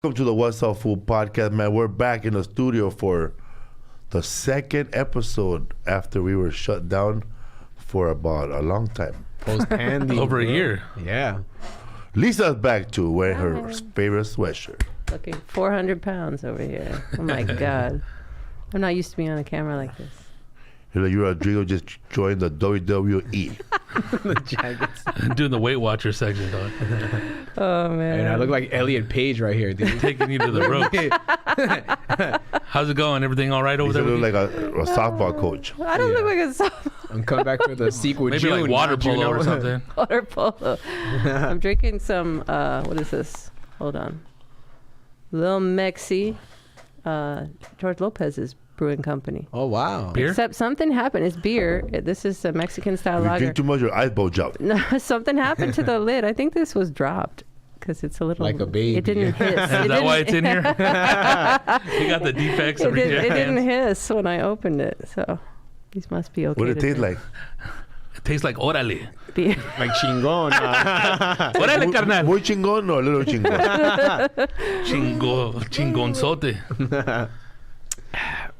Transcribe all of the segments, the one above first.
Welcome to the What's Up Food podcast, man. We're back in the studio for the second episode after we were shut down for about a long time. Post-pandemic. Over a year. Yeah. Lisa's back to wearing her favorite sweatshirt. Looking 400 pounds over here. Oh my God. I'm not used to being on a camera like this. You know, you Rodrigo just joined the WWE. The Jackets. Doing the Weight Watcher section, dog. Oh man. And I look like Elliot Page right here, dude. Taking you to the ropes. How's it going? Everything all right over You there? look like a softball coach. I don't look like a softball I'm coming back for the sequel. Maybe June, like water not June, polo or no. something. water polo. I'm drinking some, what is this? Hold on. Lil Mexi, George Lopez's brewing company. Oh, wow. Beer? Except something happened. It's beer. This is a Mexican style If you lager. drink too much, your eyes bulge out. No, something happened to the lid. I think this was dropped because it's a little Like a baby. It didn't hiss. Is that why it's in here? You got the defects of It reject didn't hands. hiss when I opened it, so these must be okay. What did it to taste drink. like? It tastes like orale. Beer. Like chingon. Orale, carnal. Muy chingón or a little chingón? Chingonzote.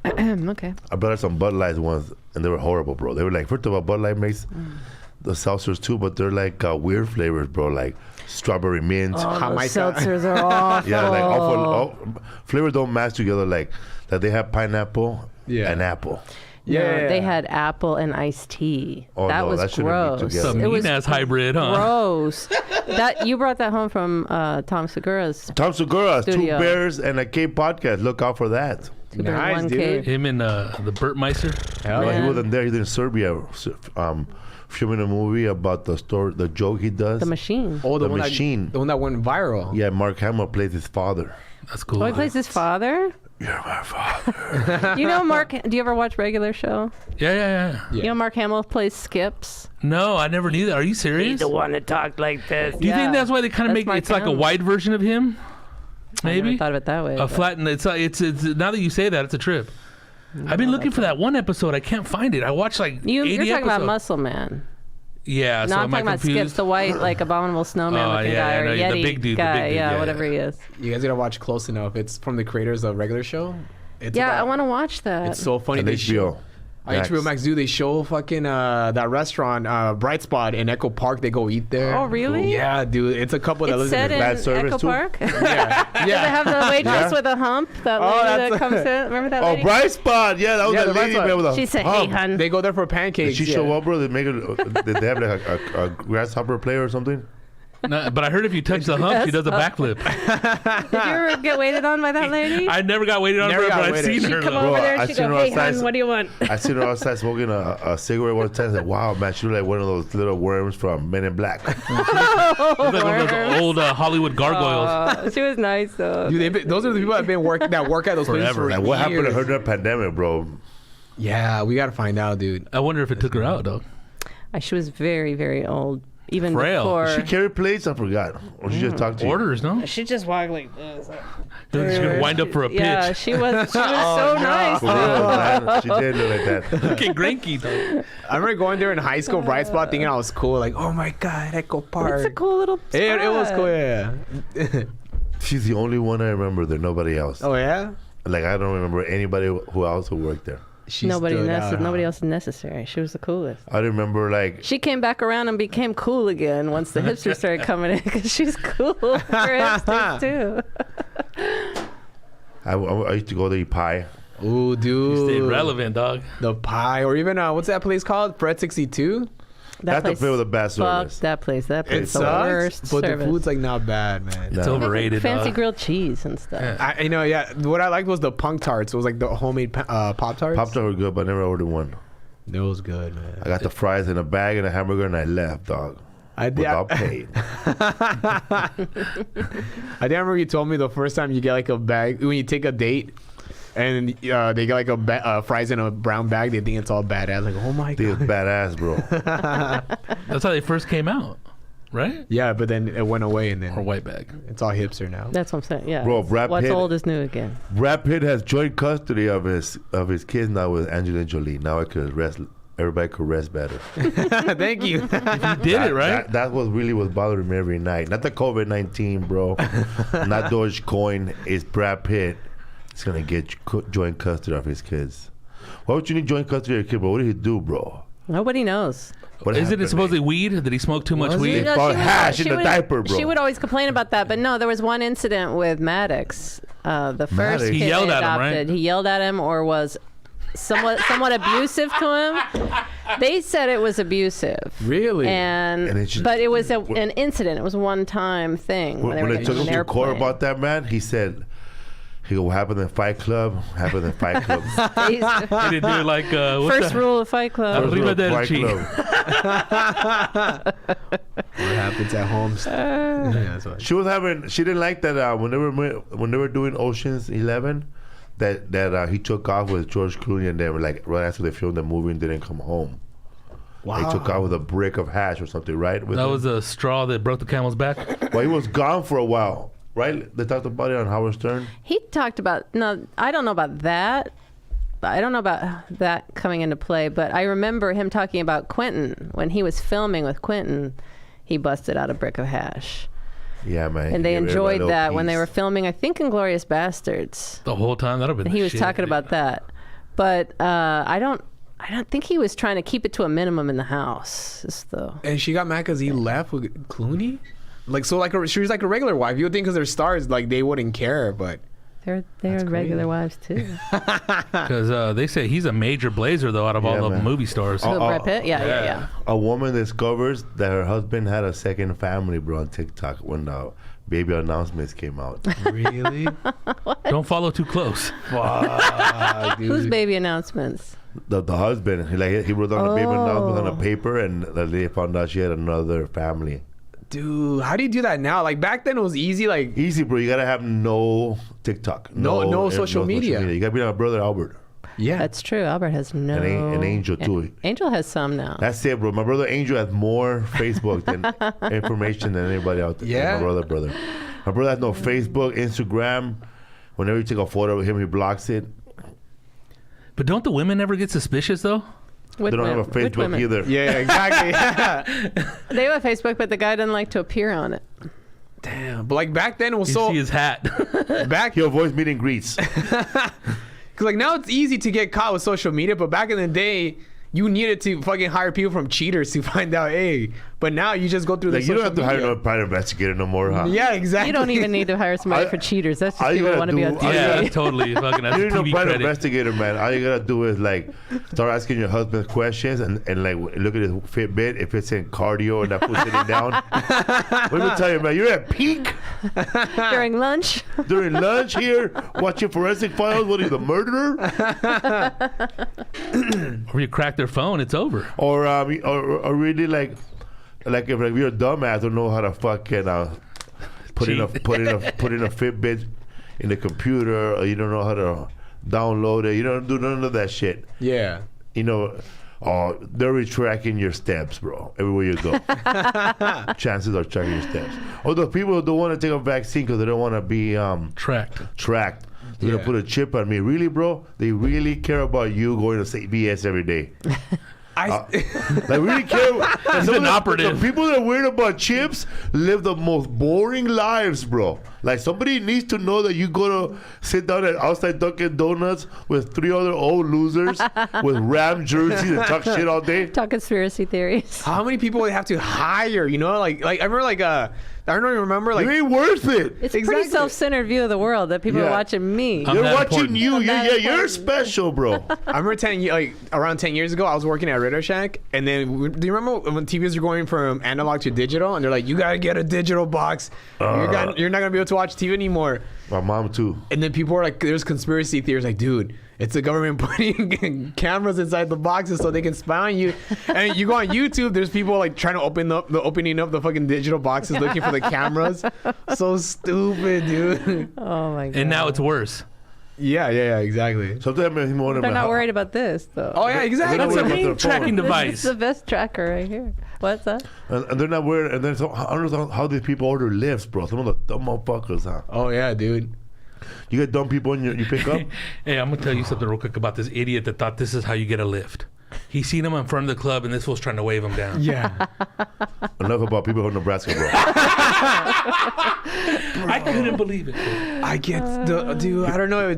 Okay. I bought some Bud Lights once, and they were horrible, bro. They were like, first of all, Bud Light makes the seltzers too, but they're like weird flavors, bro, like strawberry mint. Oh, those Jamaica. seltzers are awful. Yeah, like all flavors don't match together. Like they have pineapple and apple. Yeah. They had apple and iced tea. Oh, that no, was that shouldn't be gross. together. Some It was mean-ass hybrid, huh? gross. That you brought that home from Tom Segura's. Tom Segura, Two Studio. Bears and a Cave podcast. Look out for that. Two Bears, Nice, One dude. Cave. Him and the Burt Meister. Hell Well, he Man. wasn't there. He's in Serbia, filming a movie about the story, the joke he does. The Machine. Oh, The one Machine. The one that went viral. Yeah, Mark Hamill plays his father. That's cool. Oh, he plays his father. You're my father. You know Mark. Do you ever watch Regular Show? Yeah. You know Mark Hamill plays Skips. No, I never knew that. Are you serious? one that talked like this. Do you think that's why they kind of make it's like a wide version of him? I never Maybe thought of it that way. a but- flattened. It's now that you say that, it's a trip. I've been looking for that one episode. I can't find it. I watched like 80 You're talking episodes. about Muscle Man. Yeah, No, so I'm am I talking about confused? Skips, the white, like abominable snowman Oh, looking yeah, guy, or I know, Yeti the big dude, guy, yeah. whatever he is. You guys gotta watch close enough. It's from the creators of Regular Show. It's Yeah, about- I want to watch that. It's so funny. On They HBO. show- on HBO Max, dude, they show fucking that restaurant, Bright Spot in Echo Park. They go eat there. Oh, really? Yeah, dude. It's a couple that It's live in set it. in Bad service Echo too? Park. Yeah. Does it Yeah. have the waitress Yeah. with a hump? That Oh, lady that that's- comes in. Remember that Oh, lady? Bright Spot. Yeah, that was Yeah, the the Bright lady Spot. man with a She said, hump. "Hey, hun." They go there for pancakes. Did she show up, bro? Did they have like a grasshopper player or something? No, but I heard if you touch the hump, she does a backflip. Did you ever get waited on by that lady? I never got waited on Never for it, got but I've waited. seen She'd her. come though. over there I and she'd seen go, her "Hey, outside. hun, what do you want?" I seen her outside smoking a cigarette one time. I said, wow, man, she looked like one of those little worms from Men in Black. It's like one of those old Hollywood gargoyles. She was nice though. Dude, those are the people that work at those places Forever. for Like, what happened to years. her during the pandemic, bro? Yeah, we gotta find out, dude. I wonder if it took her out, though. She was very, very old. Even Frail. before. She carried plates? I forgot. Or she just talked to you? Orders, no? She just walked like this. She's gonna wind up for a pitch. Yeah, she was so nice. For real, man. She did look like that. Looking granky, though. I remember going there in high school, Bright Spot, thinking I was cool. Like, oh my god, Echo Park. It's a cool little spot. It was cool, yeah. She's the only one I remember there. Nobody else. Oh yeah. Like, I don't remember anybody who else who worked there. She Nobody stood out, huh? nobody else is necessary. She was the coolest. I remember, like, She came back around and became cool again once the hipsters started coming in because she's cool for hipsters too. I used to go to eat pie. Ooh, dude. Stay relevant, dog. The pie, or even what's that place called? Fred 62. That's the place with the bad Fuck service. that place. That place It is the sucks, worst but service. the food's like not bad, man. It's No. overrated, Fancy dog. grilled cheese and stuff. Yeah. I know, yeah. What I liked was the punk tarts. It was like the homemade Pop Tarts. Pop-Tarts were good, but I never ordered one. It was good, man. I got the fries in a bag and a hamburger, and I left, dog. I did. Without paid. I remember you told me the first time you get like a bag when you take a date, and they get like a fries in a brown bag. They think it's all badass. Like, oh my They was god. badass, bro. That's how they first came out, right? Yeah, but then it went away, and Or then white bag. it's all hipster now. That's what I'm saying. Yeah. Bro, Brad What's Pitt- old is new again. Brad Pitt has joint custody of his kids now with Angelina Jolie. Now I could rest everybody could rest better. Thank you. You did it, right? That was really what bothered me every night. Not the COVID-19, bro. Not Dogecoin. It's Brad Pitt. He's gonna get joint custody of his kids. Why would you need joint custody of your kid, bro? What did he do, bro? Nobody knows. What Is happened? it supposedly weed? Did he smoke too much Was weed? it? No, found she hash in she the diaper, bro. She would always complain about that, but no, there was one incident with Maddox, the first Maddox. kid He yelled they at him, right? adopted. He yelled at him, or was somewhat abusive to him. They said it was abusive. Really? And it's just- But it was an incident. It was a one-time thing. When they were they getting took on him an to court airplane. about that, man, he said, what happened in Fight Club? Happened in Fight Club. He didn't do it like what's First that? rule of Fight Club. First rule of Fight Arrivederci. Club. What happens at home? Yeah, that's what. She didn't like that when they were doing Ocean's 11, that he took off with George Clooney, and they were like right after they filmed the movie and didn't come home. Wow. He took off with a brick of hash or something, right? With That him. was a straw that broke the camel's back. Well, he was gone for a while, right? They talked about it on Howard Stern. He talked about, no, I don't know about that. I don't know about that coming into play, but I remember him talking about Quentin. When he was filming with Quentin, he busted out a brick of hash. Yeah, man. And they He gave everybody enjoyed a that little when they piece. were filming, I think, Inglourious Bastards. The whole time, that'd have been. He the was shit. talking about that. But I don't think he was trying to keep it to a minimum in the house. Just the And she got mad because he left with Clooney? Like, so like she was like a regular wife. You would think because they're stars, like they wouldn't care, but they're regular wives too. Because they say he's a major blazer though, out of all Yeah, the man. movie stars. So Brad Pitt? Yeah. A woman discovers that her husband had a second family, bro, on TikTok when the baby announcements came out. really? Don't follow too close. Fuck, dude. Whose baby announcements? The husband, he wrote down the baby announcement on a Oh. paper, and they found out she had another family. Dude, how do you do that now? Like back then it was easy, like Easy, bro. You gotta have no TikTok, No social media. You gotta be like my brother Albert, yeah. That's true. Albert has no. and Angel too. Angel has some now. That's it, bro. My brother Angel has more Facebook than information than anybody out there. Yeah? My brother. My brother has no Facebook, Instagram. Whenever you take a photo of him, he blocks it. But don't the women ever get suspicious though? With They don't have a women- with Facebook women. either. Yeah, exactly. They have a Facebook, but the guy doesn't like to appear on it. Damn. But like back then it was You so see his hat. back He avoids meet and greets. because like now it's easy to get caught with social media, but back in the day you needed to fucking hire people from cheaters to find out, hey. But now you just go through the Like, you social don't have to hire media. no private investigator no more, huh? Yeah, exactly. You don't even need to hire somebody for cheaters. That's all just you people who gotta want to be on do- all you Yeah, TV. totally. Fucking that's You need no TV private credit. investigator, man. All you gotta do is like start asking your husband questions and like look at his Fitbit if it's in cardio and that fool's sitting down. Let me tell you, man, you're at peak During lunch. during lunch here watching Forensic Files. What are you, the murderer? Or you crack their phone, it's over. Or really like if you're a dumbass, don't know how to fucking put in a Fitbit in the computer, or you don't know how to download it. You don't do none of that shit. Yeah. You know, they're tracking your steps, bro. Everywhere you go, chances are tracking your steps. Or the people who don't want to take a vaccine because they don't want to be Tracked. tracked. They're Yeah. gonna put a chip on me. Really, bro? They really care about you going to CVS every day. Like really care. He's an operative. The people that are weird about chips live the most boring lives, bro. Like somebody needs to know that you go to sit down at outside Dunkin' Donuts with 3 other old losers with Ram jerseys and talk shit all day. Talk conspiracy theories. How many people would they have to hire? You know, like I remember I don't even remember It ain't worth it. It's a Exactly. pretty self-centered view of the world that people Yeah. are watching me. I'm They're that watching important. you. I'm that You're important. special, bro. I remember around 10 years ago, I was working at Radio Shack, and then do you remember when TVs were going from analog to digital, and they're like, you gotta get a digital box. You're not gonna be able to watch TV anymore. My mom too. And then people are like, there's conspiracy theories like, dude, it's the government putting cameras inside the boxes so they can spy on you. And you go on YouTube, there's people like trying to opening up the fucking digital boxes looking for the cameras. So stupid, dude. Oh my god. And now it's worse. Yeah, exactly. Sometimes I'm wondering. They're not worried about this though. Oh yeah, exactly. They're not That's worried the about main their phone. tracking This device. is the best tracker right here. What's that? And they're not worried. And then I don't know how these people order lifts, bro. Some of the dumb motherfuckers, huh? Oh yeah, dude. You get dumb people and you pick up. Hey, I'm gonna tell you something real quick about this idiot that thought this is how you get a lift. He seen him in front of the club, and this fool's trying to wave him down. Yeah. Enough about people from Nebraska, bro. I couldn't believe it. I get dude. I don't know. I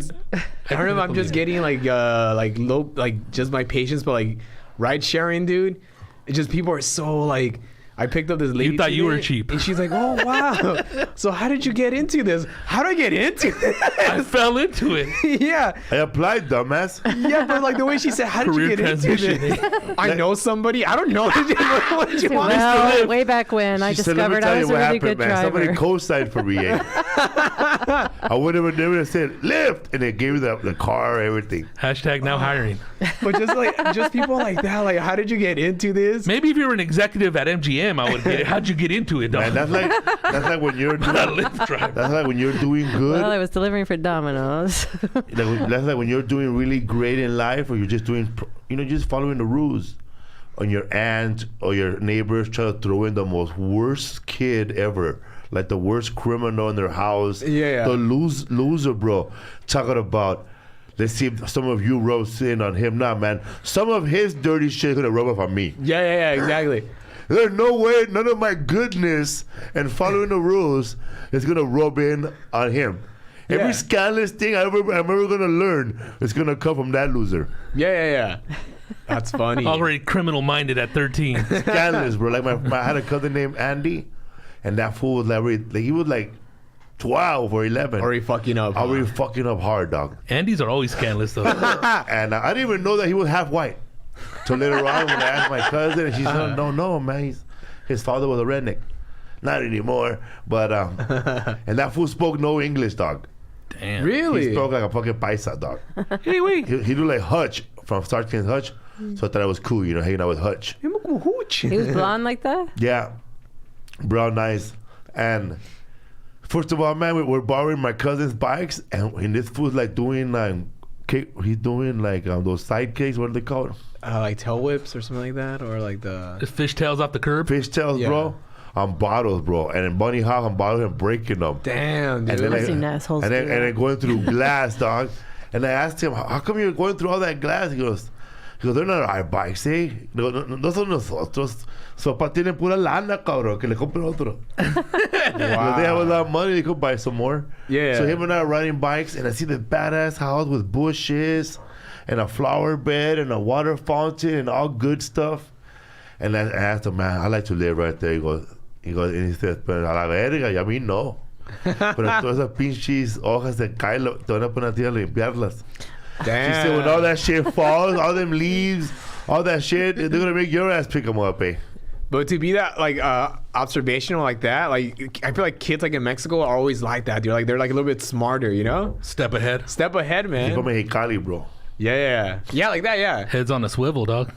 don't know if I'm just getting like low, like just my patience, but like ride sharing, dude. It's just people are so like. I picked up this lady. You thought you were today, cheap. and she's like, "Oh wow! So how did you get into this? How do I get into this?" I fell into it. Yeah, I applied, dumbass. yeah, but like the way she said, "How did Career you get into transition. this?" I know somebody. I don't know. What did you want? Well, way back when I She said, "Let me discovered tell I you was a what really happened, good man. Somebody driver. co-signed for me. Eh? I would have never said lift, and they gave me the car, everything. Hashtag now hiring. But just people like that. Like, how did you get into this? Maybe if you were an executive at MGM, I would get it. How'd you get into it, dog? Man, that's like when you're Not a doing, Lyft driver. that's like when you're doing good. Well, I was delivering for Domino's. That's like when you're doing really great in life, or you're just doing, just following the rules. On your aunt or your neighbors try to throw in the most worst kid ever, like the worst criminal in their house. Yeah. The loser, bro. Talking about, let's see if some of you rubs in on him. Nah, man. Some of his dirty shit gonna rub off on me. Yeah, exactly. There's no way none of my goodness and following the rules is gonna rub in on him. Every Yeah. scandalous thing I'm ever gonna learn is gonna come from that loser. Yeah. That's funny. Already criminal minded at 13. Scandalous, bro. Like I had a cousin named Andy, and that fool was like he was like 12 or 11. Already fucking up. Already fucking up hard, dog. Andy's are always scandalous, though. And I didn't even know that he was half white. So later on, when I asked my cousin, and she said, "No, man, his father was a redneck." Not anymore, but and that fool spoke no English, dog. Damn. Really? He spoke like a fucking paisa, dog. Hey, wait. He do like Hutch from Starsky and Hutch, so I thought it was cool, hanging out with Hutch. He was blonde like that? Yeah, brown eyes. And first of all, man, we're borrowing my cousin's bikes, and this fool's like doing cake. He's doing like those side cakes. What are they called? Like tail whips or something like that, or like the Just fishtails off the curb. Fishtails, Yeah. bro. On bottles, bro. And in Bunny Hop, on bottles and breaking them. damn, dude. And then, I've seen assholes and do then that. going through glass, dog. And I asked him, "How come you're going through all that glass?" He goes, "They're not our bikes, eh? No son nosotros. Su papá tiene pura lana, cabrón, que le compren otro." Wow. They have a lot of money, they could buy some more. Yeah. So him and I are riding bikes, and I see the badass house with bushes and a flower bed and a water fountain and all good stuff. And I asked him, "Man, I like to live right there." He goes, and he says, "Pero a la verga, y a mí no." Pero todas esas pinches hojas de caen, te van a poner a ti a limpiarlas. Damn. She said, when all that shit falls, all them leaves, all that shit, they're gonna make your ass pick them up, eh? But to be that like observational like that, like I feel like kids like in Mexico are always like that. They're like a little bit smarter, Step ahead. Step ahead, You're man. from Mexicali, bro. Yeah, like that. Yeah. Heads on a swivel, dog.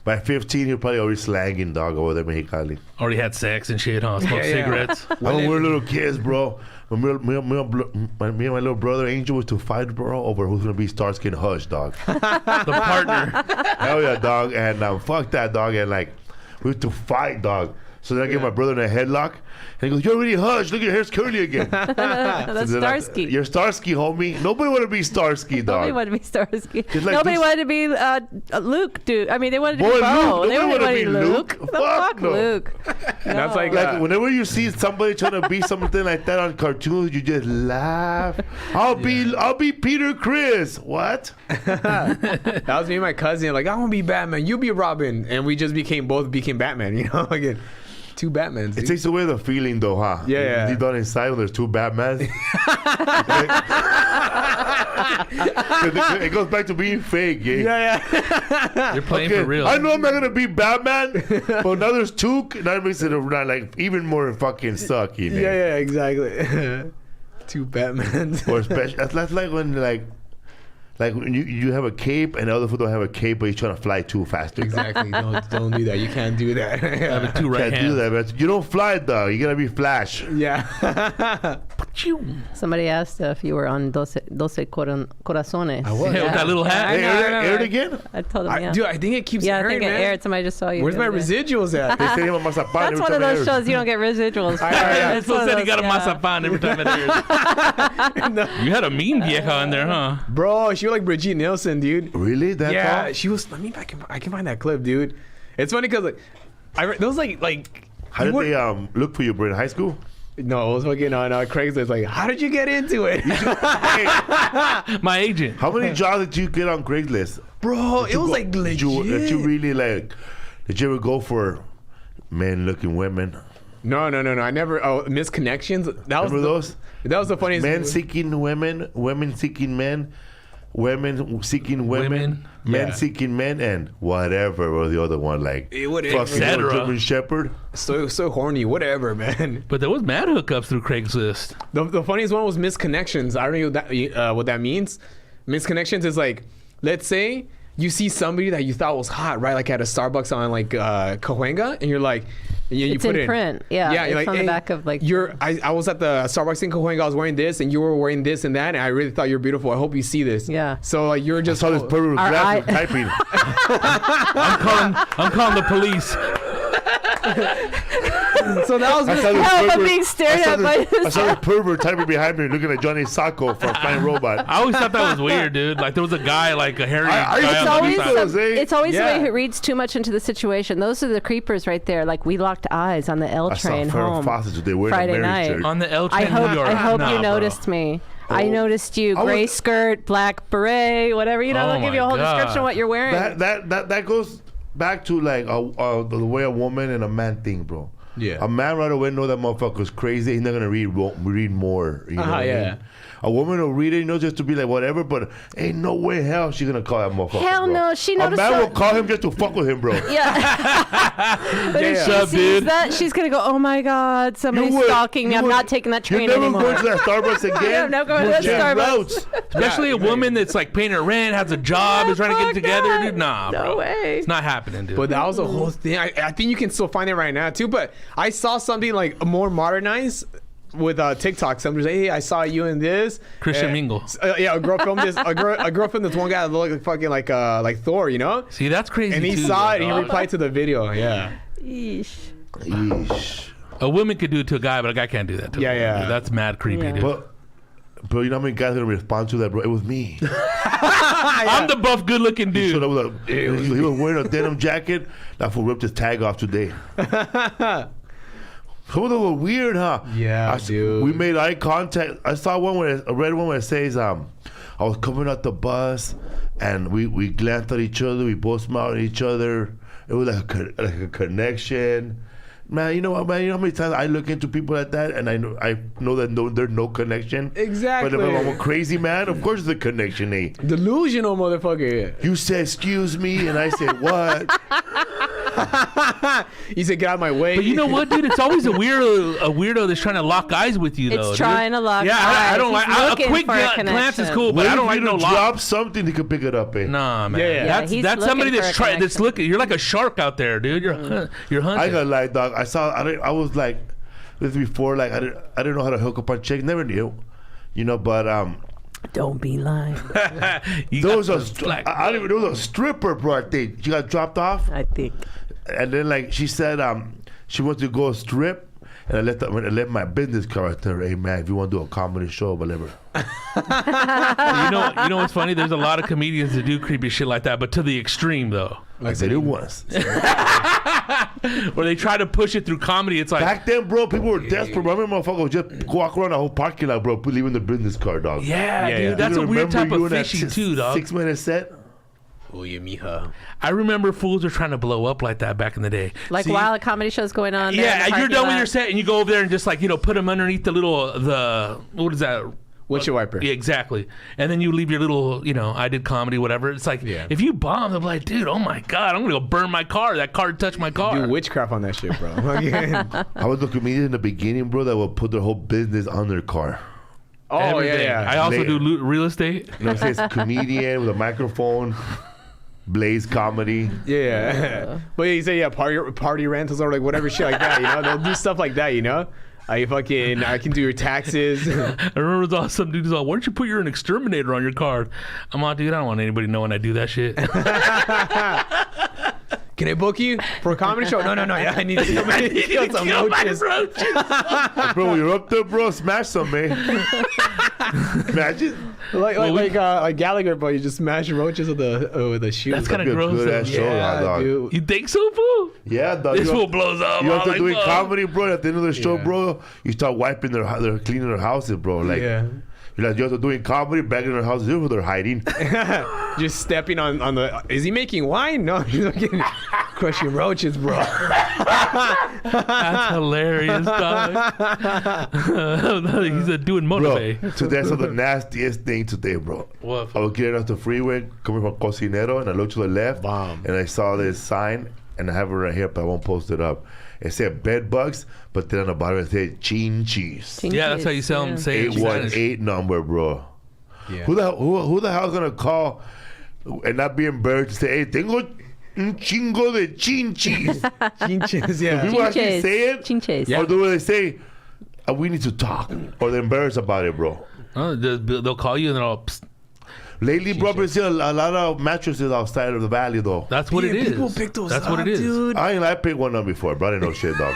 By 15, he'll probably already slanging, dog, over there in Mexicali. Already had sex and shit, huh? Smoked Yeah. cigarettes. When we're little kids, bro, when me and my little brother Angel was to fight, bro, over who's gonna be Starsky and Hutch, dog. The partner. Hell yeah, dog. And fuck that, dog. And like, we had to fight, dog. So then I get my brother in a headlock, and he goes, "You're already Hutch. Look, your hair's curly again." That's So then Starsky. You're Starsky, homie. Nobody want to be Starsky, dog. Nobody wanted to be Starsky. Just like Nobody this- wanted to be Luke, dude. I mean, they wanted to Boy, be Luke. Bo. Nobody They wanna wanted to be be Luke. Luke. The Fuck fuck no. Luke. That's No. like Like whenever you see somebody trying to be something like that on cartoons, you just laugh. I'll be Peter Chris. What? that was me and my cousin. Like, I want to be Batman. You be Robin, and we just became Batman. Like two Batmans. It dude. takes away the feeling, though, huh? Yeah. Deep down inside, when there's two Batmans, it goes back to being fake, eh? Yeah. You're playing Okay, for real. I know I'm not gonna be Batman, but now there's two. That makes it like even more fucking sucky, man. Yeah, exactly. Two Batmans. Or special. That's like when like when you have a cape and the other fool don't have a cape, but he's trying to fly too faster. Exactly. Don't do that. You can't do that. Having two right Can't do hands. that, man. You don't fly, though. You gotta be Flash. Yeah. Somebody asked if you were on 12 Corazones. I was. Yeah, with that little hat. I know, I remember. Aired again? I told them, yeah. Dude, I think it keeps Yeah, I airing, think it man. aired. Somebody just saw you. Where's the my other day. residuals at? They say him on Mazapan That's every one of time it those airs. shows you don't get residuals. Yeah, It's so one of said he those, got a mazapan every time it airs. You had a mean vieja in there, huh? Bro, she was like Brigitte Nielsen, dude. Really? That Yeah, tall? she was. Let me. I can find that clip, dude. It's funny because like, those like. How did they look for you, bro, in high school? No, it was fucking on Craigslist. Like, how did you get into it, My agent. How many jobs did you get on Craigslist? bro? It was like Did legit. did you really like? Did you ever go for men-looking women? No. I never. Oh, misconnections. That was Remember those? That was the funniest. Men seeking women, women seeking men, women seeking women, men Yeah. seeking men, and whatever was the other one like. Whatever. Fucking Et cetera. German Shepherd. So horny, whatever, man. But there was mad hookups through Craigslist. The funniest one was misconnections. I don't know what that means. Misconnections is like, let's say you see somebody that you thought was hot, right? Like at a Starbucks on like Cahuenga, and you're like, you It's put in it print. Yeah, you're it's like, on the hey, back of like. I was at the Starbucks in Cahuenga. I was wearing this, and you were wearing this and that, and I really thought you're beautiful. I hope you see this. Yeah. So like you're I just saw this pervert with Our glasses eye- typing. I'm calling the police. So that was I saw this Hell, I'm pervert- being stared I saw at by this- I saw this pervert typing behind me, looking at Johnny Sacco from Flying Robot. I always thought that was weird, dude. Like there was a guy, like a hairy I guy used on to the always other side. say- It's always Yeah. the way who reads too much into the situation. Those are the creepers right there. Like we locked eyes on the L I saw train Farrah home. Fawcett today wearing Friday a marriage night. shirt. On the L I train in New York. hope Nah, you bro. noticed me. I Oh. noticed you. I Gray was- skirt, black beret, whatever. You know, Oh they'll give you a my whole God. description of what you're wearing. That goes back to like the way a woman and a man think, bro. Yeah. A man right away know that motherfucker's crazy. He's not gonna read more. You know what I yeah. mean? A woman will read it, just to be like whatever. But ain't no way hell she's gonna call that motherfucker. Hell bro. no, she A noticed man that- will call him just to fuck with him, bro. Yeah. But if What's she up, sees dude? that, she's gonna go, "Oh my God, somebody's would- stalking me. you I'm would- not taking that train You're never anymore." going to that Starbucks again. I'm not going to You'll that change Starbucks. routes. Especially a woman that's like paying her rent, has a job, is trying to get fuck together, that. dude. Nah, No bro. way. It's not happening, dude. But that was a whole thing. I think you can still find it right now too. But I saw something like more modernized with TikTok. Somebody's like, "Hey, I saw you in this." Christian And- Mingle. Yeah, a girl filmed this. A girl filmed this one guy that looked like fucking like Thor, you know. See, that's crazy. And he too, saw it and he dog. replied to the video. Yeah. Yeesh. Yeesh. A woman could do it to a guy, but a guy can't do that to Yeah, a woman, yeah. dude. That's mad creepy, Yeah. dude. But you know how many guys are gonna respond to that, bro? It was me. I'm the buff, good-looking So dude. that was he was wearing a denim jacket. That fool ripped his tag off today. Some of them were weird, huh? Yeah, dude. We made eye contact. I saw one where I read one where it says, I was coming out the bus, and we glanced at each other. We both smiled at each other. It was like a connection. Man, you know what, man? You know how many times I look into people like that, and I know that there's no connection. Exactly. But if I'm a crazy man, of course there's a connection, eh? Delusional motherfucker. You said, "Excuse me," and I said, "What?" He said, "Get out of my way." But you know what, dude? It's always a weirdo that's trying to lock eyes with you, though. It's dude. trying to lock Yeah, eyes. I don't like. He's A looking quick for a glance is connection. cool, but What I if don't you like no to lock. drop something, he could pick it up, eh? Nah, man. Yeah. That's he's that's somebody looking that's for a trying. That's connection. looking. You're like a shark out there, dude. You're hunting. I got like, dog. I was like, this before, like I didn't know how to hook up on chicks. Never knew, you know. But Don't be lying. You there got was a those black- I don't even know, there was a stripper, bro. I think she got dropped off, I think. and then like she said, she wants to go strip. And I let my business card right there. Hey man, if you want to do a comedy show, whatever. you know what's funny? There's a lot of comedians that do creepy shit like that, but to the extreme though. I said it once. Where they try to push it through comedy. It's like Back then, bro, people were desperate. Bro. I remember motherfuckers would just walk around the whole parking lot, bro, leaving the business card, dog. yeah, Yeah, dude. yeah. That's a You weird remember type you of in that fishing too, dog. 6 minute set. Oye, mija. I remember fools were trying to blow up like that back in the day. Like See, while a comedy show's going on. there in yeah, the and you're parking done with lot. your set, and you go over there and just like put them underneath the what is that? Windshield wiper. Yeah, exactly. And then you leave your little, I did comedy, whatever. It's like, Yeah. if you bomb, they're like, dude, oh my God, I'm going to go burn my car. That car touched my car. Do witchcraft on that shit, bro. I was the comedian in the beginning, bro, that would put their whole business on their car. Oh, Everything. yeah, yeah. I also Later. do real estate. You know what I'm saying? It's comedian with a microphone, Blaze comedy. Yeah. But yeah, you say, party rentals or like whatever shit like that, They'll do stuff like that, I can do your taxes. I remember some dude's all, why don't you put your an exterminator on your card? I'm all, dude, I don't want anybody knowing I do that shit. Can I book you for a comedy show? No. Yeah, I need to kill some roaches. Bro, when you're up there, bro, smash some, man. Imagine. Like Gallagher, but you just smash roaches with a shoe. That's kind of gross. Good ass show, dog. Dude. You think so, fool? Yeah, dog. This fool blows up. You have to like, doing fuck. comedy, bro. At the end of the show, Yeah. bro, you start wiping they're cleaning their houses, bro. Like, Yeah. you're like, you have to doing comedy, back in their houses. Here's where they're hiding. Just stepping on the. Is he making wine? No, he's fucking crushing roaches, bro. That's hilarious, dog. He's doing Bro, motivate. so that's the nastiest thing today, bro. What? I was getting off the freeway, coming from Cocinero, and I looked to the left, Bomb. and I saw this sign, and I have it right here, but I won't post it up. It said bed bugs, but then on the bottom it said chinchis. Yeah, that's how you sell them. Say it in Spanish. 818 number, bro. Yeah. Who the hell's gonna call and not be embarrassed to say, hey, tengo un chingo de chinchis? Chinches, yeah. People actually say it? Chinches. Or do they say, we need to talk? Or they're embarrassed about it, bro. Oh, they'll call you and they're all, psst. Lately, bro, I've seen a lot of mattresses outside of the valley, though. That's what it is. People pick those That's up, what it is. dude. I picked one up before, bro. I didn't know shit, dog.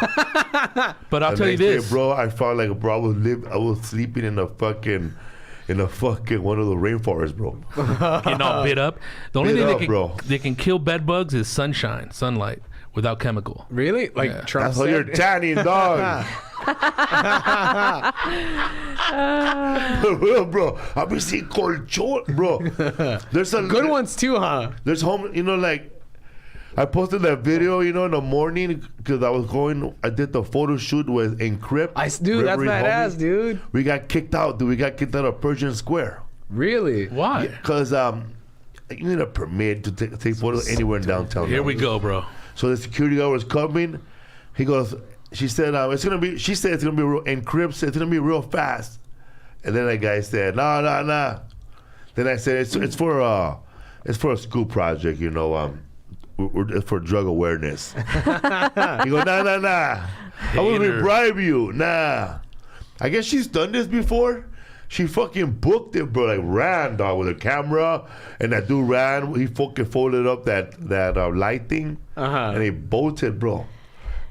But I'll The tell you next day, this. bro, I felt like, bro, I was sleeping in a fucking one of the rainforests, bro. Getting all bit up. The only Bit thing up, they can kill bed bugs is sunlight without chemical. Really? Like Yeah. Trump That's how said? you're tanning, dog. For real, bro. I've been seeing colchon, bro. There's a Good ones too, huh? There's home, like, I posted that video, in the morning because I did the photo shoot with Encrypt. Dude, that's Reverie badass, homie. dude. We got kicked out, dude. We got kicked out of Persian Square. Really? Why? Because you need a permit to take photos anywhere in downtown. Here we go, bro. So the security guard was coming. He goes, she said, it's gonna be real, Encrypt said it's gonna be real fast. And then that guy said, nah. Then I said, it's for a school project, it's for drug awareness. He goes, nah. I wouldn't bribe you, nah. I guess she's done this before. She fucking booked it, bro. Like ran, dog, with a camera, and that dude ran. He fucking folded up that light thing, and he bolted, bro.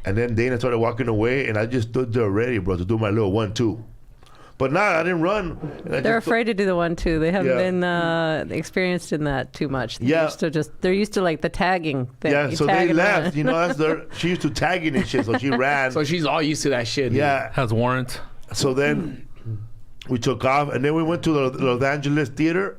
And then Dana started walking away, and I just stood there ready, bro, to do my little 1-2. But nah, I didn't run. They're afraid to do the 1-2. They haven't been experienced in that too much. They're used to like the tagging thing. Yeah, You so tag they and left. run. She used to tagging and shit, so she ran. So she's all used to that shit. Yeah. Has warrants. So then we took off, and then we went to the Los Angeles Theater.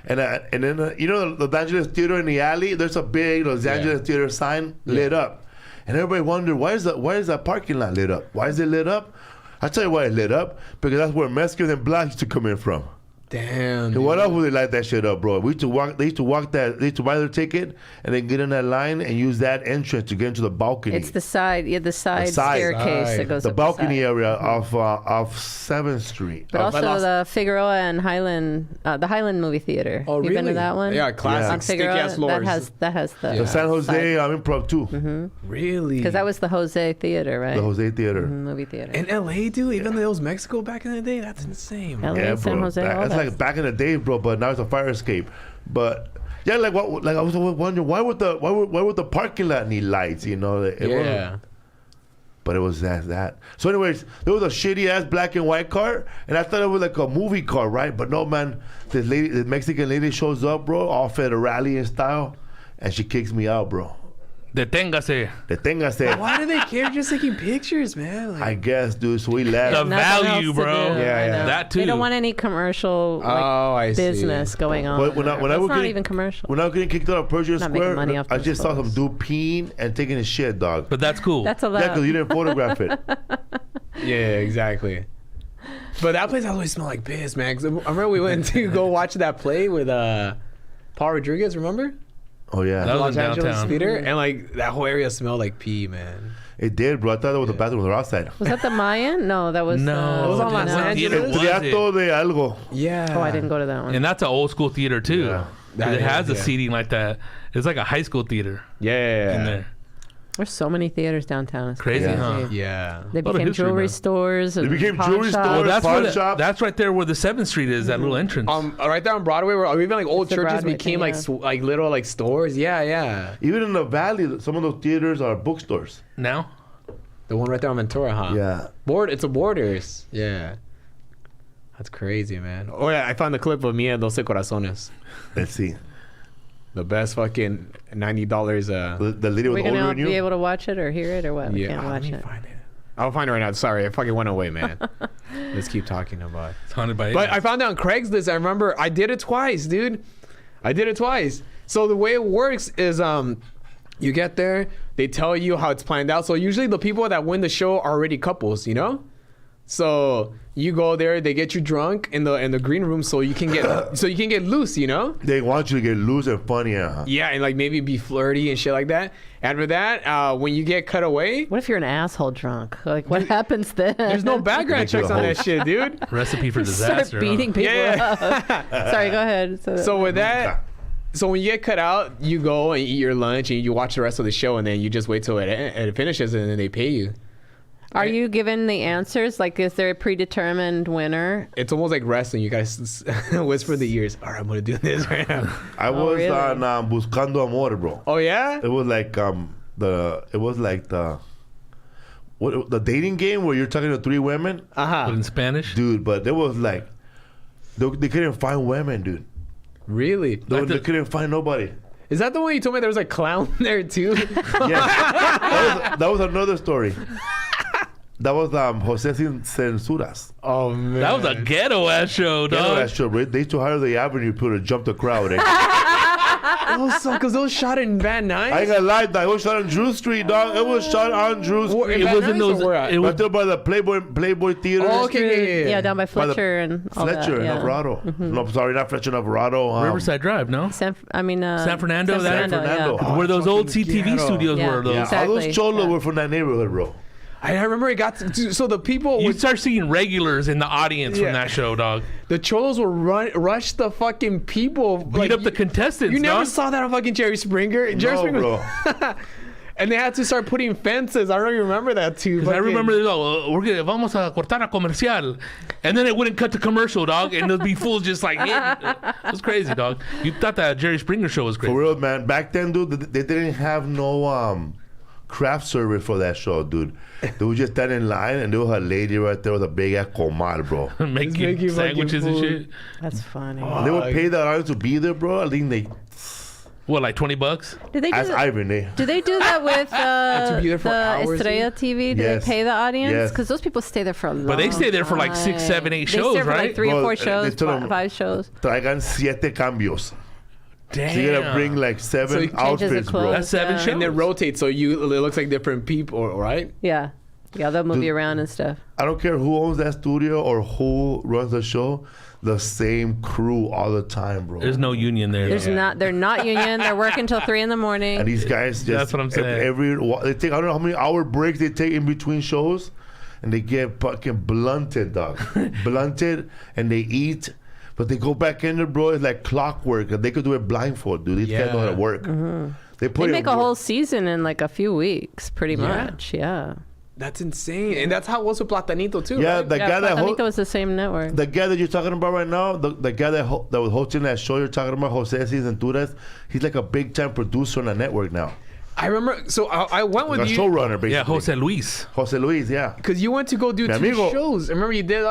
And then, the Los Angeles Theater in the alley, there's a big Los Angeles Theater sign lit up. And everybody wondered, why is that parking lot lit up? Why is it lit up? I'll tell you why it lit up. Because that's where Mexicans and blacks used to come in from. Damn. And what else would they light that shit up, bro? They used to buy their ticket and then get in that line and use that entrance to get into the balcony. It's the side staircase that goes the up balcony the side. area of 7th Street. But also the Figueroa and Highland, the Highland movie theater. Oh, You been to really? that one? Yeah, classic On stick Figueroa, ass lures. that has the The San Jose Improv too. Really? because that was the Jose Theater, right? The Jose Theater. Movie theater. in LA, dude. Even though it was Mexico back in the day, that's insane. LA, Yeah, San bro. Jose, all That's that. like back in the day, bro. But now it's a fire escape. But yeah, I was wondering why would the parking lot need lights? It wasn't- But it was that. So, anyways, there was a shitty ass black and white car, and I thought it was like a movie car, right? But no, man. This Mexican lady shows up, bro, all federale style, and she kicks me out, bro. Deténgase. Why do they care? Just taking pictures, man. I guess, dude. So we left. The Nothing value, else to bro. do. Yeah, I yeah. know. That They too. don't want any commercial I see. business going on. But when I That's was not getting- even commercial. When I was getting kicked out of Persian Not making Square, money off I those just saw some photos. dude peeing and taking his shit, dog. But that's cool. That's Yeah, allowed. because you didn't photograph it. Yeah, exactly. But that place always smelled like piss, man. 'Cause I remember we went to go watch that play with Paul Rodriguez. Remember? Oh yeah, That was Los in Angeles downtown. Theater, and like that whole area smelled like pee, man. it did, bro. I thought it was the bathroom was outside. Was that the Mayan? No, that was. No. It was on Los What theater Angeles? was it? Teatro de algo. Yeah. Oh, I didn't go to that one. And that's an old school theater too. Yeah. 'Cause it has a Yeah. seating like that. It's like a high school theater Yeah. in there. There's so many theaters downtown. It's Crazy, huh? Yeah. They Lot of became history, jewelry man. stores. And They became pawn jewelry shops. stores. That's Pawn where shops. that's right there where the 7th Street is. That little entrance. Right there on Broadway, where even like old It's the churches Broadway became thing, like yeah. like little like stores. Yeah. Even in the valley, some of those theaters are bookstores. Now, The one right there on Ventura, huh? Yeah. It's a Borders. Yeah. That's crazy, man. Oh yeah, I found the clip of Mia Doce Corazones. Let's see. The best fucking $90. The lady We're with gonna older all than be you. able to watch it or hear it or what? We can't let watch me it. find it. I'll find it right now. Sorry, it fucking went away, man. Let's keep talking about it. it's haunted by But aliens. I found it on Craigslist. I remember I did it twice, dude. I did it twice. So the way it works is you get there, they tell you how it's planned out. So usually the people that win the show are already couples, you know? So you go there, they get you drunk in the green room so you can get loose, you know? They want you to get loose and funny, huh? Yeah, and like maybe be flirty and shit like that. After that, when you get cut away, What if you're an asshole drunk? Like, what happens then? there's no background Make you checks a on that host. shit, dude. Recipe for Start disaster. beating people Yeah. up. Sorry, go ahead. So with that, so when you get cut out, you go and eat your lunch and you watch the rest of the show, and then you just wait till it finishes, and then they pay you. Are you given the answers? Like, is there a predetermined winner? It's almost like wrestling. You guys whisper in the ears. All right, I'm gonna do this right now. I was really? on Buscando Amor, bro. Oh yeah. It was like the dating game where you're talking to 3 women, But in Spanish, dude. But there was like they couldn't find women, dude. Really? They couldn't find nobody. Is that the one you told me there was a clown there too? Yeah, that was another story. That was Jose Sin Censuras. Oh man. that was a ghetto ass show, You know dog. that show, right? They used to hire the Avenue people to jump the crowd. Eh? because it was shot in Van Nuys. I ain't gonna lie, dog. It was shot on Drew Street, dog. It was shot on Drew Street. It Van was in Nuys those. or where at? It was Right there by the Playboy Theater. Oh, okay. Yeah, down by By the Fletcher and all Fletcher that. and Yeah. Alvarado. No, sorry, not Fletcher and Alvarado. Riverside Drive, no? San Fernando, San that- Fernando, yeah. Oh, Where those old fucking CTV ghetto. studios Yeah. were. Those. Yeah, all those Exactly, cholos yeah. were from that neighborhood, bro. I remember it got to, so the people You would, start seeing regulars in the audience Yeah. from that show, dog. the cholos will rush the fucking people. Beat up the contestants. You never dog. saw that on fucking Jerry Springer. Jerry No, Springer. bro. And they had to start putting fences. I don't even remember that too. 'Cause I remember they go, we're gonna vamos a cortar a comercial, and then it wouldn't cut to commercial, dog, and there'd be fools just like it was crazy, dog. You thought that Jerry Springer show was crazy. For real, man. Back then, dude, they didn't have no craft service for that show, dude. They would just stand in line, and there was a lady right there with a big ass comal, bro. Making making sandwiches fucking and food. shit. That's funny. They would pay the audience to be there, bro. I think they What, like $20? Did they do ask that? Ivan, eh? Do they do that with To be there for the hours, Estrella TV? Do Yes. they pay the audience? Yes. Because those people stay there for a long But they stay there for like 6, 7, 8 They shows, stay for right? like 3 or Well, 4 they shows, tell them- 5 shows. Traigan 7 cambios. Damn. So you gotta bring like 7 So he changes the outfits, bro. clothes. That's 7 Yeah. shows. and they rotate, so it looks like different people, right? Yeah. Yeah, they'll move Dude. you around and stuff. I don't care who owns that studio or who runs the show. The same crew all the time, bro. There's no union there. There's dog. they're not union. They're working till 3 in the morning. And these guys just That's what I'm saying. they take, I don't know how many hour breaks they take in between shows, and they get fucking blunted, dog. Blunted, and they eat, but they go back in there, bro. It's like clockwork. They could do it blindfold, dude. These guys know how to Yeah. work. They put They in make a work. whole season in like a few weeks, pretty much. Yeah. That's insane, and that's how it was with Platanito too. Yeah, right? the guy that Platanito was the same network. the guy that you're talking about right now, the guy that was hosting that show you're talking about, Jose Cinturas, he's like a big time producer on the network now. I remember. So I went with Like a you showrunner, basically. Yeah, Jose Luis. Jose Luis, yeah. because you went to go do Mi 2 amigo. shows. Remember you did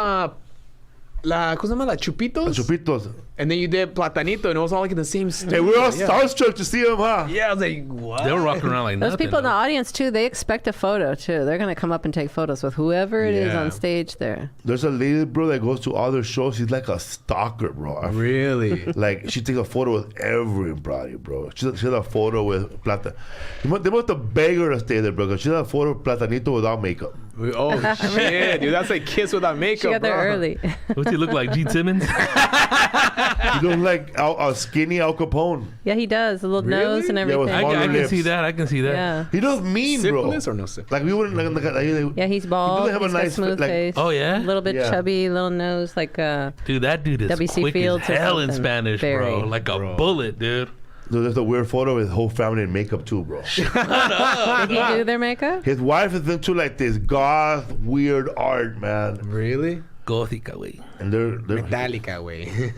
¿cómo se llama? La Chupitos, Chupitos. and then you did Platanito, and it was all like in the same studio. Hey, we're all yeah. starstruck to see him, huh? Yeah, I was like, what? They were rocking around like Those nothing. people in the dog. audience too, they expect a photo too. They're gonna come up and take photos with whoever it is Yeah. on stage there. There's a lady, bro, that goes to all their shows. She's like a stalker, bro. Really? Like, she takes a photo with everybody, bro. She has a photo with Plata. They must have begged her to stay there, bro, 'cause she has a photo of Platanito without makeup. Oh shit, dude, that's like Kiss without makeup. She got there bro. early. What's he look like? Gene Simmons? He looks like a skinny Al Capone. Yeah, he does. A little nose and Yeah, with everything. smaller I can lips. see that. I can see that. Yeah. He looks mean, Syphilis bro. or no syphilis? Like, we wouldn't like Yeah, he's bald. He doesn't have a He's got nice smooth like- face. Oh, yeah? A little bit Yeah. chubby, little nose, like Dude, that dude is W.C. quick Fields as or hell in something. Spanish, Very. bro. Like a Bro. bullet, dude. There's a weird photo of his whole family in makeup too, bro. Did he do their makeup? His wife is into like this goth, weird art, man. Really? Gótica, güey. And they're Metallica, way.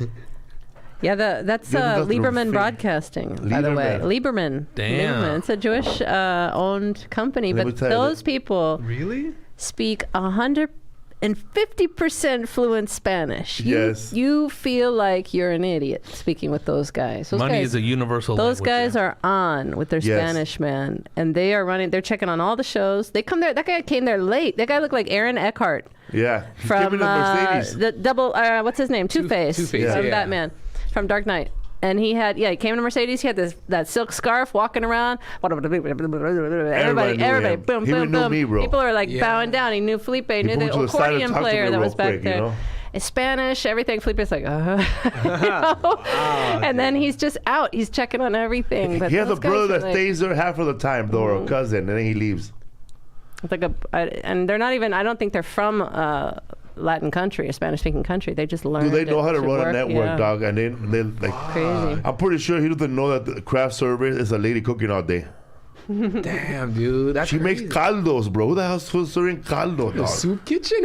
Yeah, that's Yeah, that's the Lieberman thing. Broadcasting, by the way. Lieberman. Damn. Lieberman. It's a Jewish owned company, Let me but tell you those people Really? speak 150% fluent Spanish. Yes. You feel like you're an idiot speaking with those guys. Those Money guys, is a universal Those language, guys yeah. are on with their Yes. Spanish, man. And they are running, they're checking on all the shows. They come there, that guy came there late. That guy looked like Aaron Eckhart yeah. Give from me the Mercedes. the double, what's his name? Two-Face. Two-Face, From yeah. Batman. From Dark Knight. And he came to Mercedes. He had that silk scarf walking around. Everybody, knew boom, him. He boom, knew boom. me, bro. People are like Yeah. bowing down. He knew Felipe. He knew the moved to the side and accordion talked to me player that real was back quick, there. you know? It's Spanish, everything. Felipe's like, you know? And then he's just out. He's checking on everything. But He has a those guys brother are that like, stays there half of the time, though, or a cousin, and then he leaves. it's like and they're not even. I don't think they're from Latin country, a Spanish-speaking country. They just learned. Do they know it how to run a work, network, yeah. dog? And they like. Crazy. I'm pretty sure he doesn't know that the craft service is a lady cooking all day. Damn, dude. That's She makes crazy. caldos, bro. Who the hell's serving caldo, A dog? soup kitchen?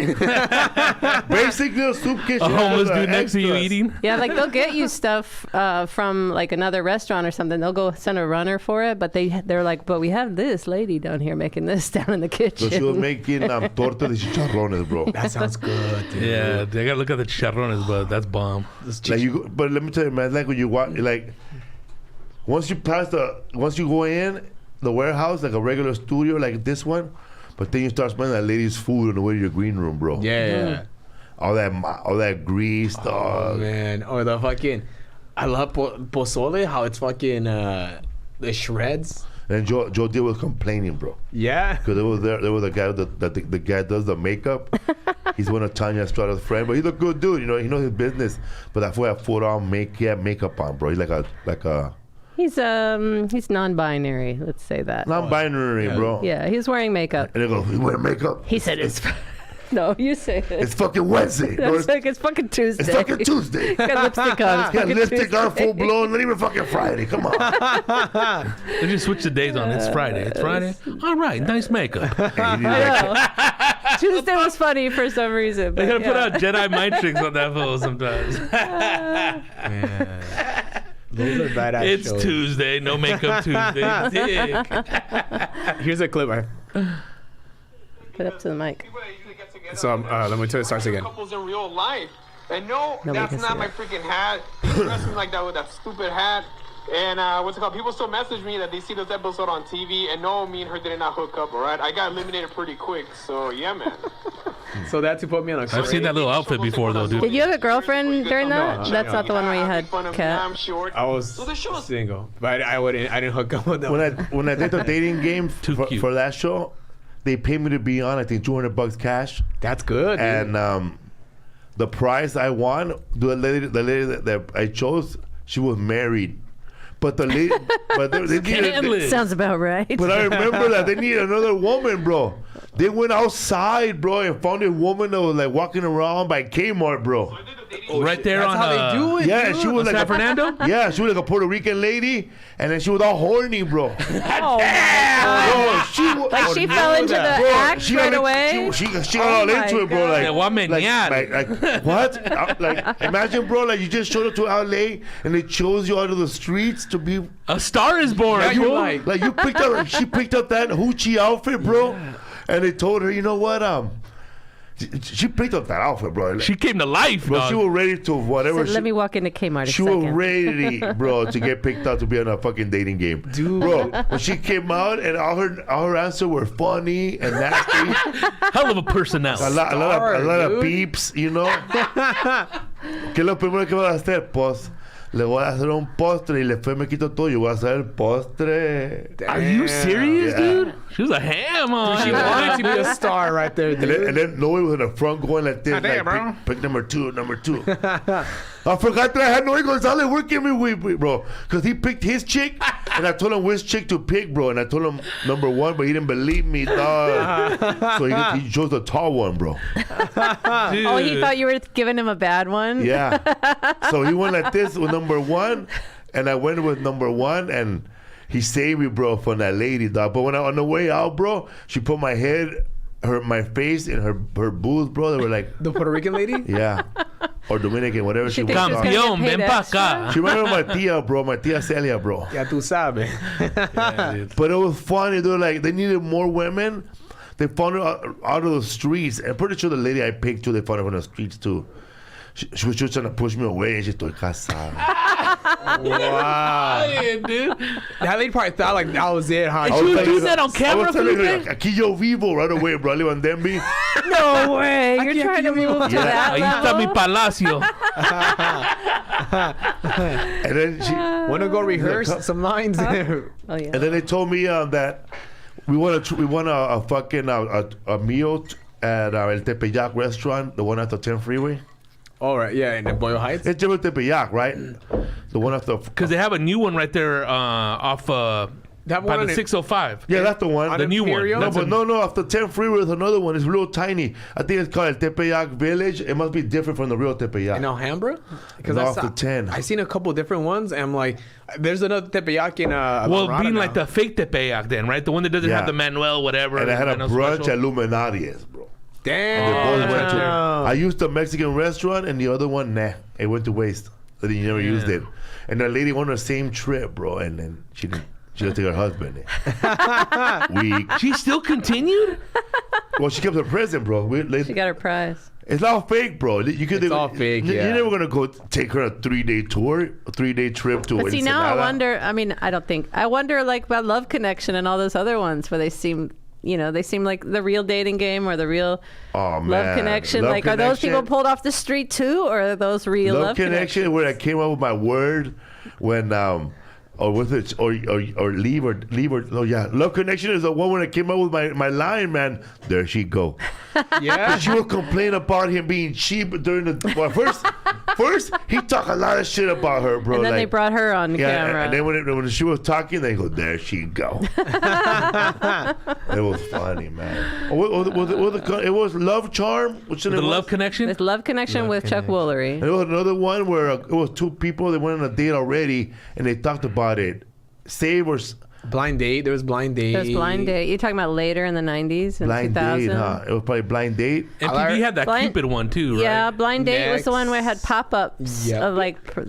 Basically, a soup kitchen. A homeless has dude next to you extras. eating. Yeah, like they'll get you stuff from like another restaurant or something. They'll go send a runner for it, but they're like, but we have this lady down here making this down in the kitchen. So she was making torta de chicharrones, bro. That sounds good, dude. Yeah, they gotta look at the chicharrones, but that's bomb. Like but let me tell you, man, like when you walk, like once you go in the warehouse, like a regular studio, like this one, but then you start smelling that lady's food on the way to your green room, bro. Yeah. All that grease, Oh, dog. man. Or the fucking... I love pozole, how it's fucking... the shreds. And Joe D was complaining, bro, Yeah. because there was a guy that the guy does the makeup. He's one of Tanya Estrada's friend, but he's a good dude, you know. He knows his business. But that fool had full on makeup on, bro. He's like a He's non-binary. Let's say that. non-binary, bro. Yeah, he's wearing makeup. And they go, "You wear makeup?" He said it's. No, you say it. It's fucking Wednesday. No, It's like it's fucking Tuesday. it's fucking Tuesday. Got lipstick on. It's Yeah, fucking lipstick on, Tuesday. full blown. Not even fucking Friday. Come on. They just switch the days on. It's Friday. It's Friday. All right, nice makeup. And you like, I know. Tuesday was funny for some reason. They But gotta put yeah. out Jedi mind tricks on that fool sometimes. Man. Those are badass It's shows. Tuesday, no makeup Tuesday. Dick. Here's a clip. Put up to the mic. So let me tell you, it starts again. Couples in real life. And no, Nobody that's can not see my that. freaking hat. He dressed me like that with that stupid hat. And what's it called? People still message me that they see this episode on TV. And no, me and her did not hook up, all right? I got eliminated pretty quick. So, yeah, man. So that's to put me on a I've seen that little outfit before, though, Did dude. you have a girlfriend during that? No, That's not the one where you had I'm Kat. short. I was So the show's single, but I didn't hook up with them. when I did the dating game Too cute. for that show, they paid me to be on. I think $200 cash, That's good. Dude. and the prize I won, the lady that I chose, she was married, but the lady, but they needed. Scandalous. Sounds about right. But I remember that they needed another woman, bro. They went outside, bro, and found a woman that was like walking around by Kmart, bro. Right there That's on how they do it. Yeah, dude. she was like San Fernando? Yeah, she was like a Puerto Rican lady, and then she was all horny, bro. Oh, Bro, she was, like she fell into the act she right got away. She got Oh all my into it, bro. God. Like, Yeah, what man, yeah. like what? Like, imagine, bro, like you just showed up to LA and they chose you out of the streets to be A Star is Born. Yeah, you're fool. like- you picked up. She picked up that hoochie outfit, bro, and they told her, you know what? She picked up that outfit, bro. She came to life, Bro, dog. she was ready to whatever. Said, let me walk into Kmart a She was second. ready, bro, to get picked up to be on a fucking dating game. Dude. Bro, when she came out and all her answers were funny and nasty. Hell of a personality. a lot of dude. beeps, you know. ¿Qué es lo primero que vas a hacer? Pues le voy a hacer un postre y después me quito todo y voy a hacer el postre. Are you serious, Yeah. dude? She was a ham on. She wanted to be a star right there, And dude. then Noe was in the front going like this, damn, bro. like pick number two. I forgot that I had Noe Gonzalez working with me, bro, because he picked his chick, and I told him which chick to pick, bro, and I told him number one, but he didn't believe me, dog. So he chose the tall one, bro. Dude. Oh, he thought you were giving him a bad one? Yeah. So he went like this with number one, And I went with number 1, and he saved me, bro, from that lady, dog. But when on the way out, bro, she put my face in her booth, bro. They were like, The Puerto Rican lady? yeah, or Dominican, whatever she think was. she's gonna Campeón, get ven paid pa' extra? acá. She remember my tia, bro, my tia Celia, bro. Ya tú sabes. Yeah, dude. But it was funny, dude. Like, they needed more women. They found her out of the streets. I'm pretty sure the lady I picked too, they found her from the streets too. She was just trying to push me away, and she estoy casada. Wow. Yeah, dude. That lady probably thought like that was it, huh? And she was like- doing that on I camera, was telling her, Felipe? aquí yo vivo right away, bro. I live on Denby. No way. You're Aquí, trying to aquí, move to Yeah. that Ahí está mi level? palacio. And then she, Wanna go rehearse some lines? Oh, yeah. and then they told me that we want a fucking a meal at El Tepeyac restaurant, the one at the 10 freeway. All right, yeah, in Boyle Heights. It's El Tepeyac, right? The one at the. Because they have a new one right there off That by one the in- 605. Yeah, that's the one. The new one. Imperial? No, That's but a- no, off the 10 freeway is another one. It's real tiny. I think it's called El Tepeyac Village. It must be different from the real Tepeyac. In Alhambra? No, off the 10. I seen a couple different ones, and I'm like, there's another Tepeyac in Well, Alvarado being now. like the fake Tepeyac then, right? The one that doesn't Yeah. have the Manuel, whatever. And I had a Manuel brunch special. at Luminarias, bro. Damn. They both went to. Wow. I used the Mexican restaurant, and the other one, nah, it went to waste. So you never used it. And the lady went on the same trip, bro, and then she didn't. She didn't take her husband. Weak. She still continued? Well, she kept her present, bro. She got her prize. It's all fake, bro. You could. It's all fake, yeah. You're never gonna go take her a 3-day tour, a 3-day trip to. But see, now I Ensenada. wonder. I mean, I wonder like about Love Connection and all those other ones where they seem, they seem like the real dating game or the real Oh, man. Love Connection. Love Like, are those people Connection. pulled off the street too, or are those real Love Connection, where I came up with my word when or with it or leave or oh yeah, Love Connection is the one when I came up with my line, man. There she go. Yeah. She would complain about him being cheap during the first he talked a lot of shit about her, bro. And then like, they brought her on yeah, camera. and then when she was talking, they go, there she go. It was funny, man. It was Love Charm. What's the The name? Love Connection? It's Love Connection with Chuck Woolery. And there was another one where it was two people that went on a date already, and they talked about it. Save or Blind date. There was blind date. There's Blind Date. You're talking about later in the 90s and blind 2000? date, huh? It was probably blind date. MTV had that Blind- Cupid one too, right? Yeah, Blind Date was the one where it had Next. pop-ups Yep. of like the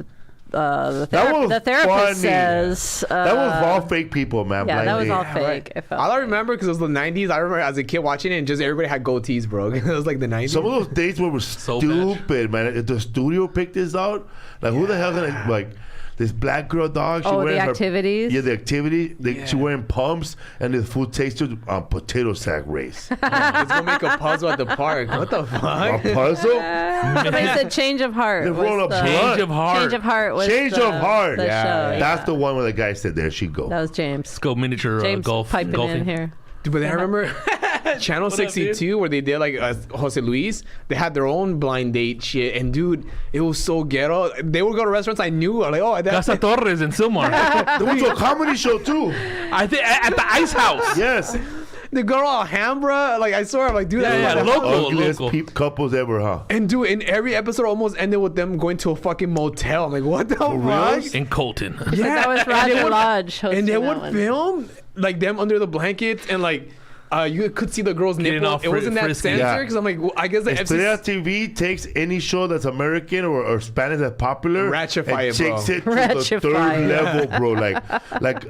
was therapist funny. says That was all fake people, man. yeah, blind that was date. all Yeah, fake. right. It felt All I fake. remember, because it was the 90s, I remember as a kid watching it, and just everybody had goatees, bro. It was like the 90s. Some of those dates were So stupid, man. If the studio picked this out, like who the hell gonna like this black girl dog? She Oh, wearing the her- activities? Yeah, the activity. She wearing pumps, and the food tasted potato sack race. Let's go make a puzzle at the park. What the A fuck? puzzle. Somebody said Change of Heart. They was roll up the- blood. Change of Heart. Change of Heart was Change the, of Heart. the Yeah. show. That's the one where the guy said, "There she go." That was James. Let's go miniature James golf. piping golfing. in here. Dude, but then I remember Channel 62 where they did like Jose Luis. They had their own blind date shit, and dude, it was so ghetto. They would go to restaurants I knew. I'm like, oh, that's Casa Torres in Silmar. There was a comedy show too. I think at the Ice House. Yes. the girl Alhambra. Like I saw her, I'm like, dude, Yeah, that's local. Ugliest couples ever, huh? And dude, in every episode almost ended with them going to a fucking motel. I'm like, what the fuck? reals? In Colton. Yeah, That was and they Roger would- Lodge hosting And they that would one. film like them under the blankets, and like you could see the girl's Getting nipple. all It wasn't that frisky. censored Yeah. because I'm like, well, I guess the Estrella FCC. TV takes any show that's American or Spanish that's popular Ratify and it, bro. takes it to the Ratify third it. level, bro.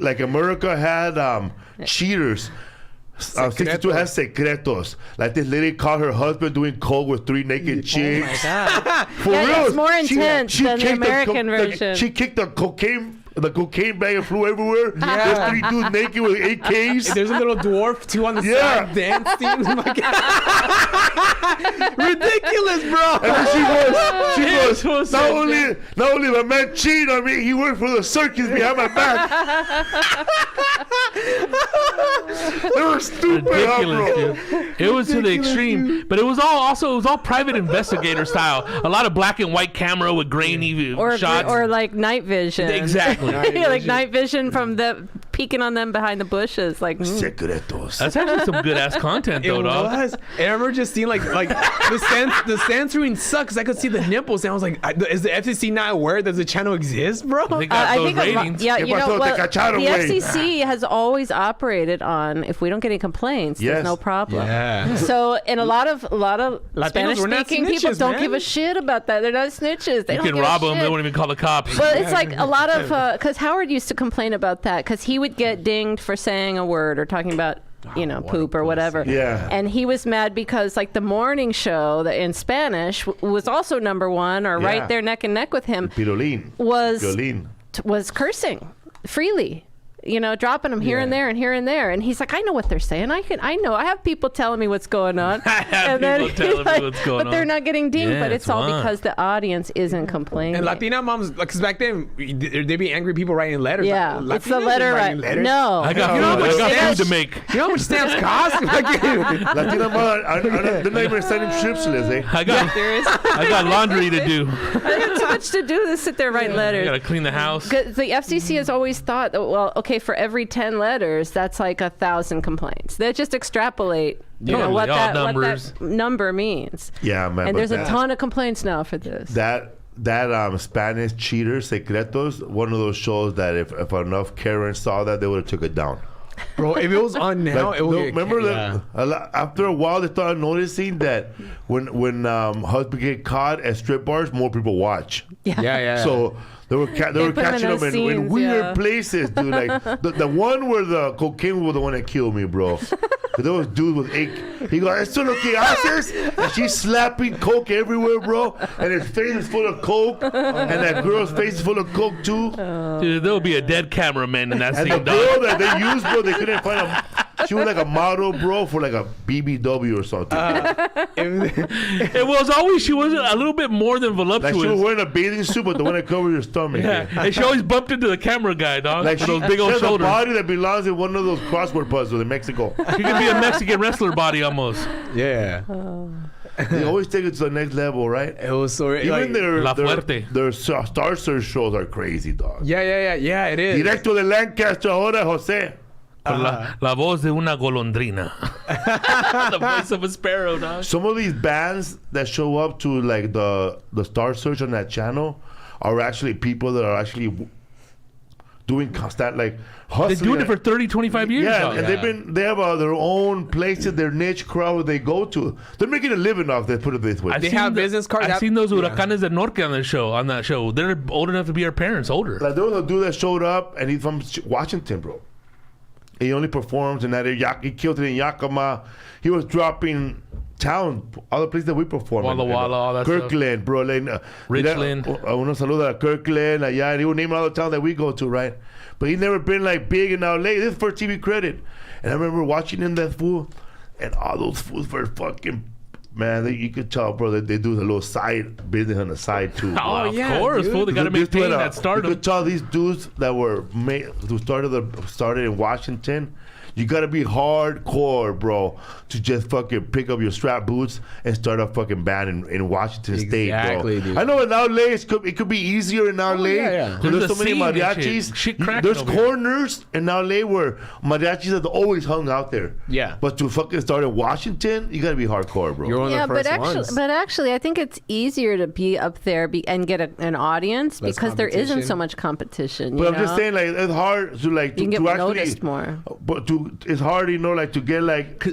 Like America had cheaters. 62 has secretos. Like this lady caught her husband doing coke with 3 naked chicks. God. For Yeah, real. it's more intense than the kicked American version. She kicked the cocaine bag and flew everywhere. Yeah. There's 3 dudes naked with AKs. There's a little dwarf too on the Yeah. side dancing. I'm like, ridiculous, bro. And then she It goes, was not so only my man cheated on me, he worked for the circus behind my back. They were stupid, huh, Ridiculous, bro. dude. It was to the extreme, but it was all private investigator style. A lot of black and white camera with grainy Or shots. or like night vision. Exactly. Like night vision from the peeking on them behind the bushes, like. Secretos. That's actually some good ass content, It though, dog. was. And I remember just seeing like the censoring sucks. I could see the nipples, and I was like, is the FCC not aware that the channel exists, bro? They got those ratings. Yeah, ¿Qué you know pasó? Te what? cacharon, The güey. FCC has always operated on if we don't get any complaints, Yes. there's no problem. Yeah. So, and a lot of Latinos, we're not Spanish-speaking people snitches, don't man. give a shit about that. They're not snitches. They You don't can give rob a them, shit. they won't even call the cops. But it's like a lot of because Howard used to complain about that because he would get dinged for saying a word or talking about poop or whatever. Yeah. And he was mad because like the morning show that in Spanish was also number one or Yeah. right there neck and neck with him Pirulín. was Violín. was cursing freely. Dropping them here and there and here and there. And he's like, I know what they're saying. I know. I have people telling me what's going on. I have And then people telling he's me like, what's going but they're on. not getting dinged. Yeah, but it's it's all fun. because the audience isn't complaining. And Latina moms, because back then there'd be angry people writing letters. Yeah, Like, it's the Latinas letter. writing letters. No. I got food to make. You know how much stamps cost? Latina mother, they're not even sending stripsless, eh? I got laundry to do. I have too much to do to sit there writing I letters. gotta clean the house. 'Cause the FCC has always thought, that, well, okay, for every 10 letters, that's like 1,000 complaints. They just extrapolate, Totally, what all that numbers. number means. Yeah, man. And but there's a that- ton of complaints now for this. That Spanish cheater Secretos, one of those shows that if enough Karens saw that, they would have took it down. Bro, if it was on now, Like, it would remember after a while they started noticing that when husband get caught at strip bars, more people watch. Yeah. So they were put 'em in catching them those in scenes, weird yeah. places, dude. Like the one where the cocaine was the one that killed me, bro. There was dude with he goes, "Esto es lo que haces," and she's slapping coke everywhere, bro. And his face is full of coke, and that girl's face is full of coke too. Dude, there will be a dead cameraman in that And the scene, girl dog. that they used, bro, they couldn't find a. She was like a model, bro, for like a BBW or something. It was always, she was a little bit more than Like she was voluptuous. wearing a bathing suit, but the one that covers your stomach. Yeah, and she always bumped into the camera guy, dog. Like With she those big old has a shoulders. body that belongs in one of those crossword puzzles in Mexico. She could be a Mexican wrestler body almost. Yeah. They always take it to the next level, right? It was so Even like, La Fuerte. their Star Search shows are crazy, dog. yeah, it is. Directo de Lancaster, ahora José. Con la voz de una golondrina. The voice of a sparrow, dog. Some of these bands that show up to like the Star Search on that channel are actually people that are actually doing constant like hustling. They're doing it for 30, 25 years, Yeah, dog. and they have their own places, their niche crowd they go to. They're making a living off this. Put it this way. They have business cards. I've seen those Huracanes del Norte on that show. They're old enough to be our parents, older. Like there was a dude that showed up, and he's from Washington, bro. He only performs in that area. He killed it in Yakima. He was dropping town, all the places that we perform. Walla Walla, all that Kirkland, stuff. bro. Like, Richland. Uno saluda a Kirkland, allá, and he would name all the towns that we go to, right? But he's never been like big in LA. This is for TV credit. And I remember watching him, that fool, and all those fools were fucking, man, you could tell, bro, that they do a little side business on the side too. Oh, yeah, of course, dude. fool. They got to maintain that You stardom. could tell these dudes that were who started in Washington. You gotta be hardcore, bro, to just fucking pick up your strap boots and start a fucking band in Washington State, Exactly, bro. dude. I know in LA it could be easier in LA. yeah. There's There's so a many scene and mariachis. shit cracking There's over here. corners in LA where mariachis have always hung out there. Yeah. But to fucking start in Washington, you gotta be hardcore, bro. You're one of Yeah, the first ones. but actually, I think it's easier to be up there and get an audience Less because there isn't competition. so much competition. But you I'm just know? saying, like, it's hard to like You can to get actually noticed more. But it's hard, like to get like.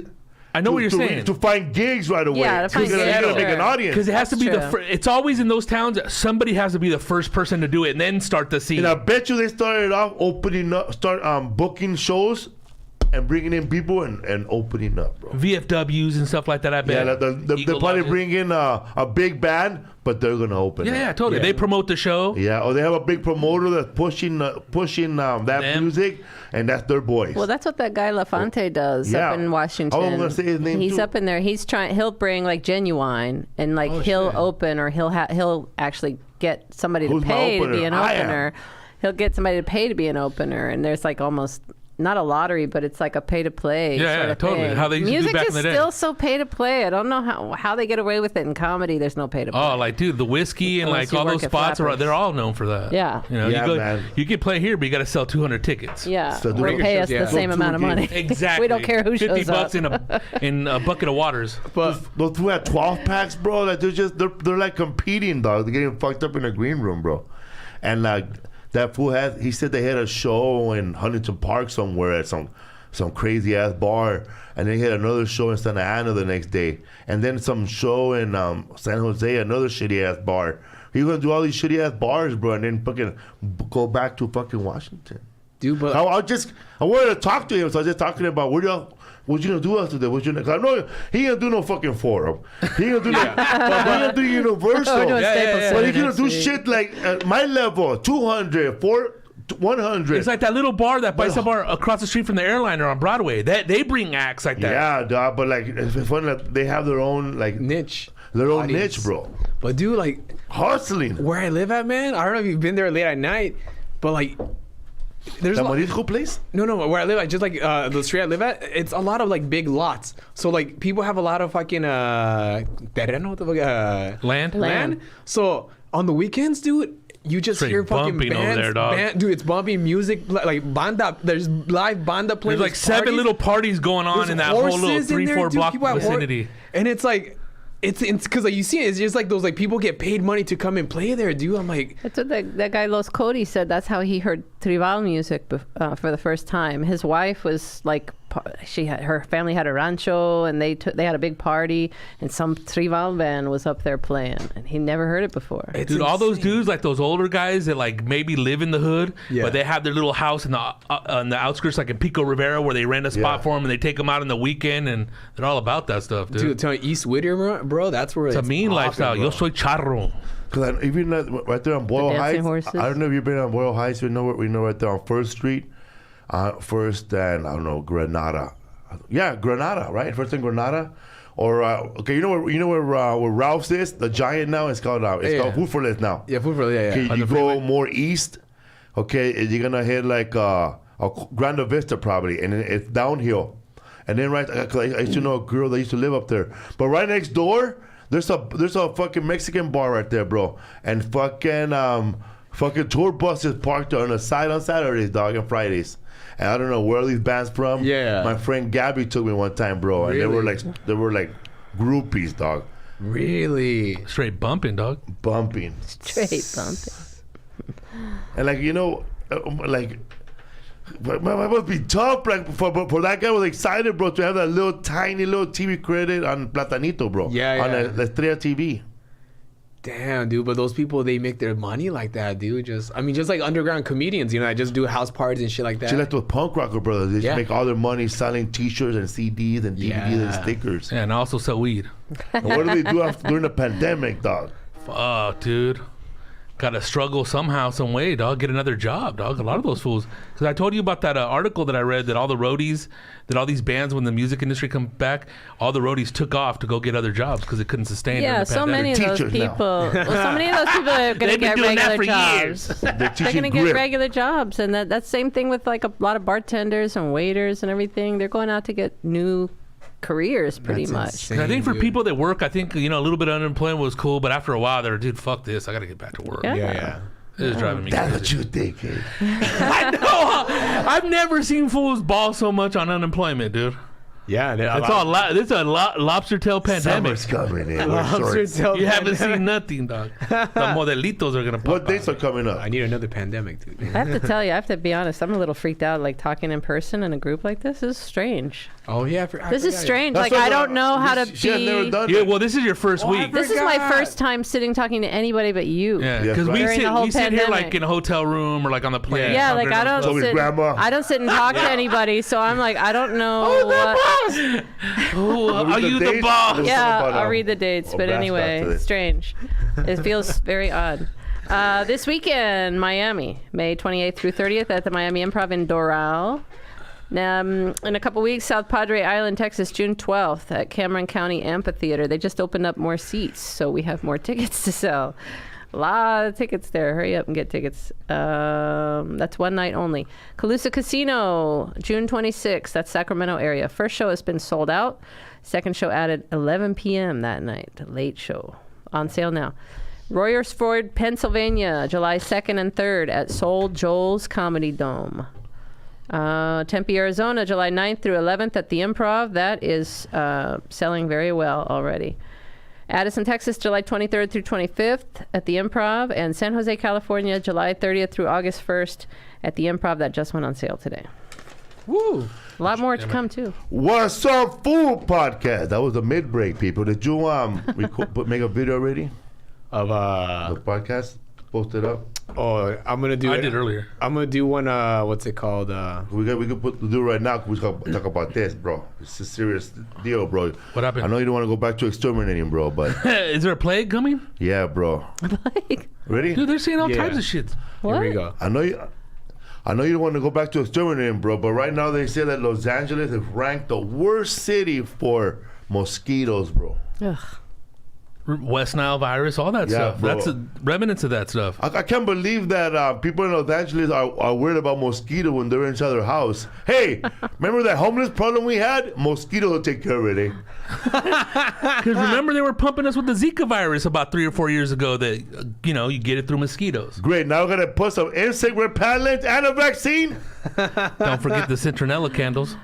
I know what you're saying. To find gigs right away. Yeah, to find you gotta gigs, make an sure. audience. Because it has to be That's true. it's always in those towns, somebody has to be the first person to do it and then start the scene. And I bet you they started off booking shows and bringing in people and opening up, bro. VFWs and stuff like that, I bet. Yeah, they Eagle probably Lodges. bring in a big band, but they're gonna open. Yeah, up. yeah, totally. Yeah. They promote the show. Yeah, or they have a big promoter that's pushing that Them. music, and that's their boys. Well, that's what that guy LaFonte does Yeah. up in Washington. I was gonna say his name, He's too. up in there. He'll bring like Genuine and like he'll open or he'll actually get somebody Who's to my pay to opener? be an I am. opener. He'll get somebody to pay to be an opener, and there's like almost not a lottery, but it's like a pay to play. Yeah, totally. Thing. How they used to do Music back is in the day. still so pay to play. I don't know how they get away with it in comedy. There's no pay to play. Oh, like dude, the whiskey and Unless like you all work those at spots Flappers. they're all known for that. Yeah. You know, Yeah, you man. you can play here, but you got to sell 200 tickets. Yeah, So or do pay us yeah. the same Go to amount a of game. money. Exactly. We don't care who shows $50 up. in a bucket of waters. But Those who had 12 packs, bro, like they're like competing, dog. They're getting fucked up in a green room, bro. And like that fool he said they had a show in Huntington Park somewhere at some crazy ass bar, and then he had another show in Santa Ana the next day, and then some show in San Jose, another shitty ass bar. He gonna do all these shitty ass bars, bro, and then fucking go back to fucking Washington. dude, but I wanted to talk to him, so I was just talking about what you gonna do after that? What you? Cause I know he ain't gonna do no fucking forum. He ain't gonna do he ain't gonna do Universal. We're doing Staples But Center he gonna next do week. shit like at my level, 200, 100. It's like that little bar, that bicycle bar across the street from the airliner on Broadway. They bring acts like that. yeah, dog. But like it's funny that they have their own like niche. their own audience. niche, bro. But dude, like Hustling. where I live at, man, I don't know if you've been there late at night, but like there's That a lot, Marisco place? no, where I live at, just like the street I live at, it's a lot of like big lots. So like people have a lot of fucking terreno, what the fuck, Land? land. So on the weekends, dude, you just Straight hear fucking bumping over bands, there, dog. dude, it's bumping music like banda. There's live banda playing. There's like 7 little parties going on There's in that whole little horses in there, 3-4 dude. block People have vicinity. and it's like it's because like you see it, it's just like those like people get paid money to come and play there, dude. I'm like, That's what that guy Los Cody said. That's how he heard tribal music for the first time. His wife was like, her family had a rancho, and they had a big party, and some tribal band was up there playing, and he never heard it before. it's Dude, all those insane. dudes, like those older guys that like maybe live in the hood, Yeah. but they have their little house in the on the outskirts, like in Pico Rivera, where they rent a spot Yeah. for them and they take them out on the weekend, and they're all about that stuff, dude. Dude, tell me, East Whittier, bro, that's where It's a mean popping, lifestyle. bro. Yo soy charro. Cause even right there on Boyle dancing Heights. horses. I don't know if you've been on Boyle Heights. We know right there on First Street, First and I don't know Granada. Yeah, Granada, right? First and Granada, or okay, you know where Ralph's is, the Giant now. It's called called Food for Less now. Yeah, food for yeah. Okay, On you the go freeway. more east. Okay, and you're gonna hit like a Grande Vista probably, and then it's downhill. And then right, 'cause I used to know a girl that used to live up there. But right next door, there's a fucking Mexican bar right there, bro. And fucking tour buses parked on the side on Saturdays, dog, and Fridays. And I don't know where are these bands from. Yeah. My friend Gabby took me one time, bro, and they were like groupies, dog, Really? Straight bumping, dog. bumping. Straight bumping. And like but it must be tough, like for that guy was excited, bro, to have that little tiny little TV credit on Platanito, bro. Yeah, on yeah. the Estrella TV. Damn, dude. But those people, they make their money like that, dude. Just like underground comedians, you know, that just do house parties and shit like that. She like those punk rocker brothers. They just Yeah. make all their money selling T-shirts and CDs and DVDs and Yeah. stickers. Yeah, and I also sell weed. And what do they do during the pandemic, dog? Fuck, dude. Gotta struggle somehow, some way, dog. Get another job, dog. A lot of those fools. Because I told you about that article that I read that all the roadies, that all these bands, when the music industry comes back, all the roadies took off to go get other jobs because they couldn't sustain. during Yeah, the so pandemic. many of those Teachers now. people. Well, so many of those people are going to They've been get doing that regular for jobs. years. They're They're teaching going to get grip. regular jobs, and that's same thing with like a lot of bartenders and waiters and everything. They're going out to get new careers, pretty That's much. insane, I think for dude. people that work, I think, you know, a little bit of unemployment was cool, but after a while, they're, dude, fuck this. I gotta get back to work. Yeah. Yeah. It is driving me That's crazy. what you think, eh? I know. I've never seen fools ball so much on unemployment, dude. Yeah. It's all this is a lobster tail pandemic. Summer's coming in. Wear Lobster shorts. tail You haven't pandemic. seen nothing, dog. The modelitos are gonna pop What dates out. are coming up? I need another pandemic, dude. I have to tell you, I have to be honest. I'm a little freaked out, like talking in person in a group like this. This is strange. Oh yeah. This is strange. That's Like I what don't know how to She has never be. done Yeah, that. well, this is your first week. This is my forgot. first time sitting talking to anybody but you. Yeah, Yeah, because right. we During the whole sit here like pandemic. in a hotel room or like on the plane. Yeah, like I don't So with sit. grandma. I don't sit and talk to anybody, so I'm like I don't know. what, Oh, Read are the you the dates? boss? Let's yeah, talk about, I'll read the dates, but back to anyway, this. strange. It feels very odd. This weekend, Miami, May 28th through 30th at the Miami Improv in Doral. In a couple weeks, South Padre Island, Texas, June 12th at Cameron County Amphitheater. They just opened up more seats, so we have more tickets to sell. A lot of tickets there. Hurry up and get tickets. That's one night only. Calusa Casino, June 26th. That's Sacramento area. First show has been sold out. Second show added 11 p.m. that night. Late show. On sale now. Royersford, Pennsylvania, July 2nd and 3rd at Soul Joel's Comedy Dome. Tempe, Arizona, July 9th through 11th at the Improv. That is selling very well already. Addison, Texas, July 23rd through 25th at the Improv. And San Jose, California, July 30th through August 1st at the Improv. That just went on sale today. Woo! A lot more to come, too. What's Up Food podcast. That was the mid-break, people. Did you make a video already? Of The podcast? Post it up? oh, I'm gonna do. I did earlier. I'm gonna do one. What's it called? We could do it right now. We talk about this, bro. It's a serious deal, bro. What happened? I know you don't want to go back to exterminating, bro, but Is there a plague coming? yeah, bro. Like, Ready? Dude, they're saying all Yeah. types of shit. what? Here we go. I know you don't want to go back to exterminating, bro, but right now they say that Los Angeles is ranked the worst city for mosquitoes, bro. Ugh. West Nile virus, all that Yeah, stuff. bro. That's remnants of that stuff. I can't believe that people in Los Angeles are worried about mosquito when they're inside their house. Hey, remember that homeless problem we had? Mosquito will take care of it, eh? Because remember they were pumping us with the Zika virus about 3 or 4 years ago that, you get it through mosquitoes. Great, now we're going to put some insect repellent and a vaccine? Don't forget the citronella candles.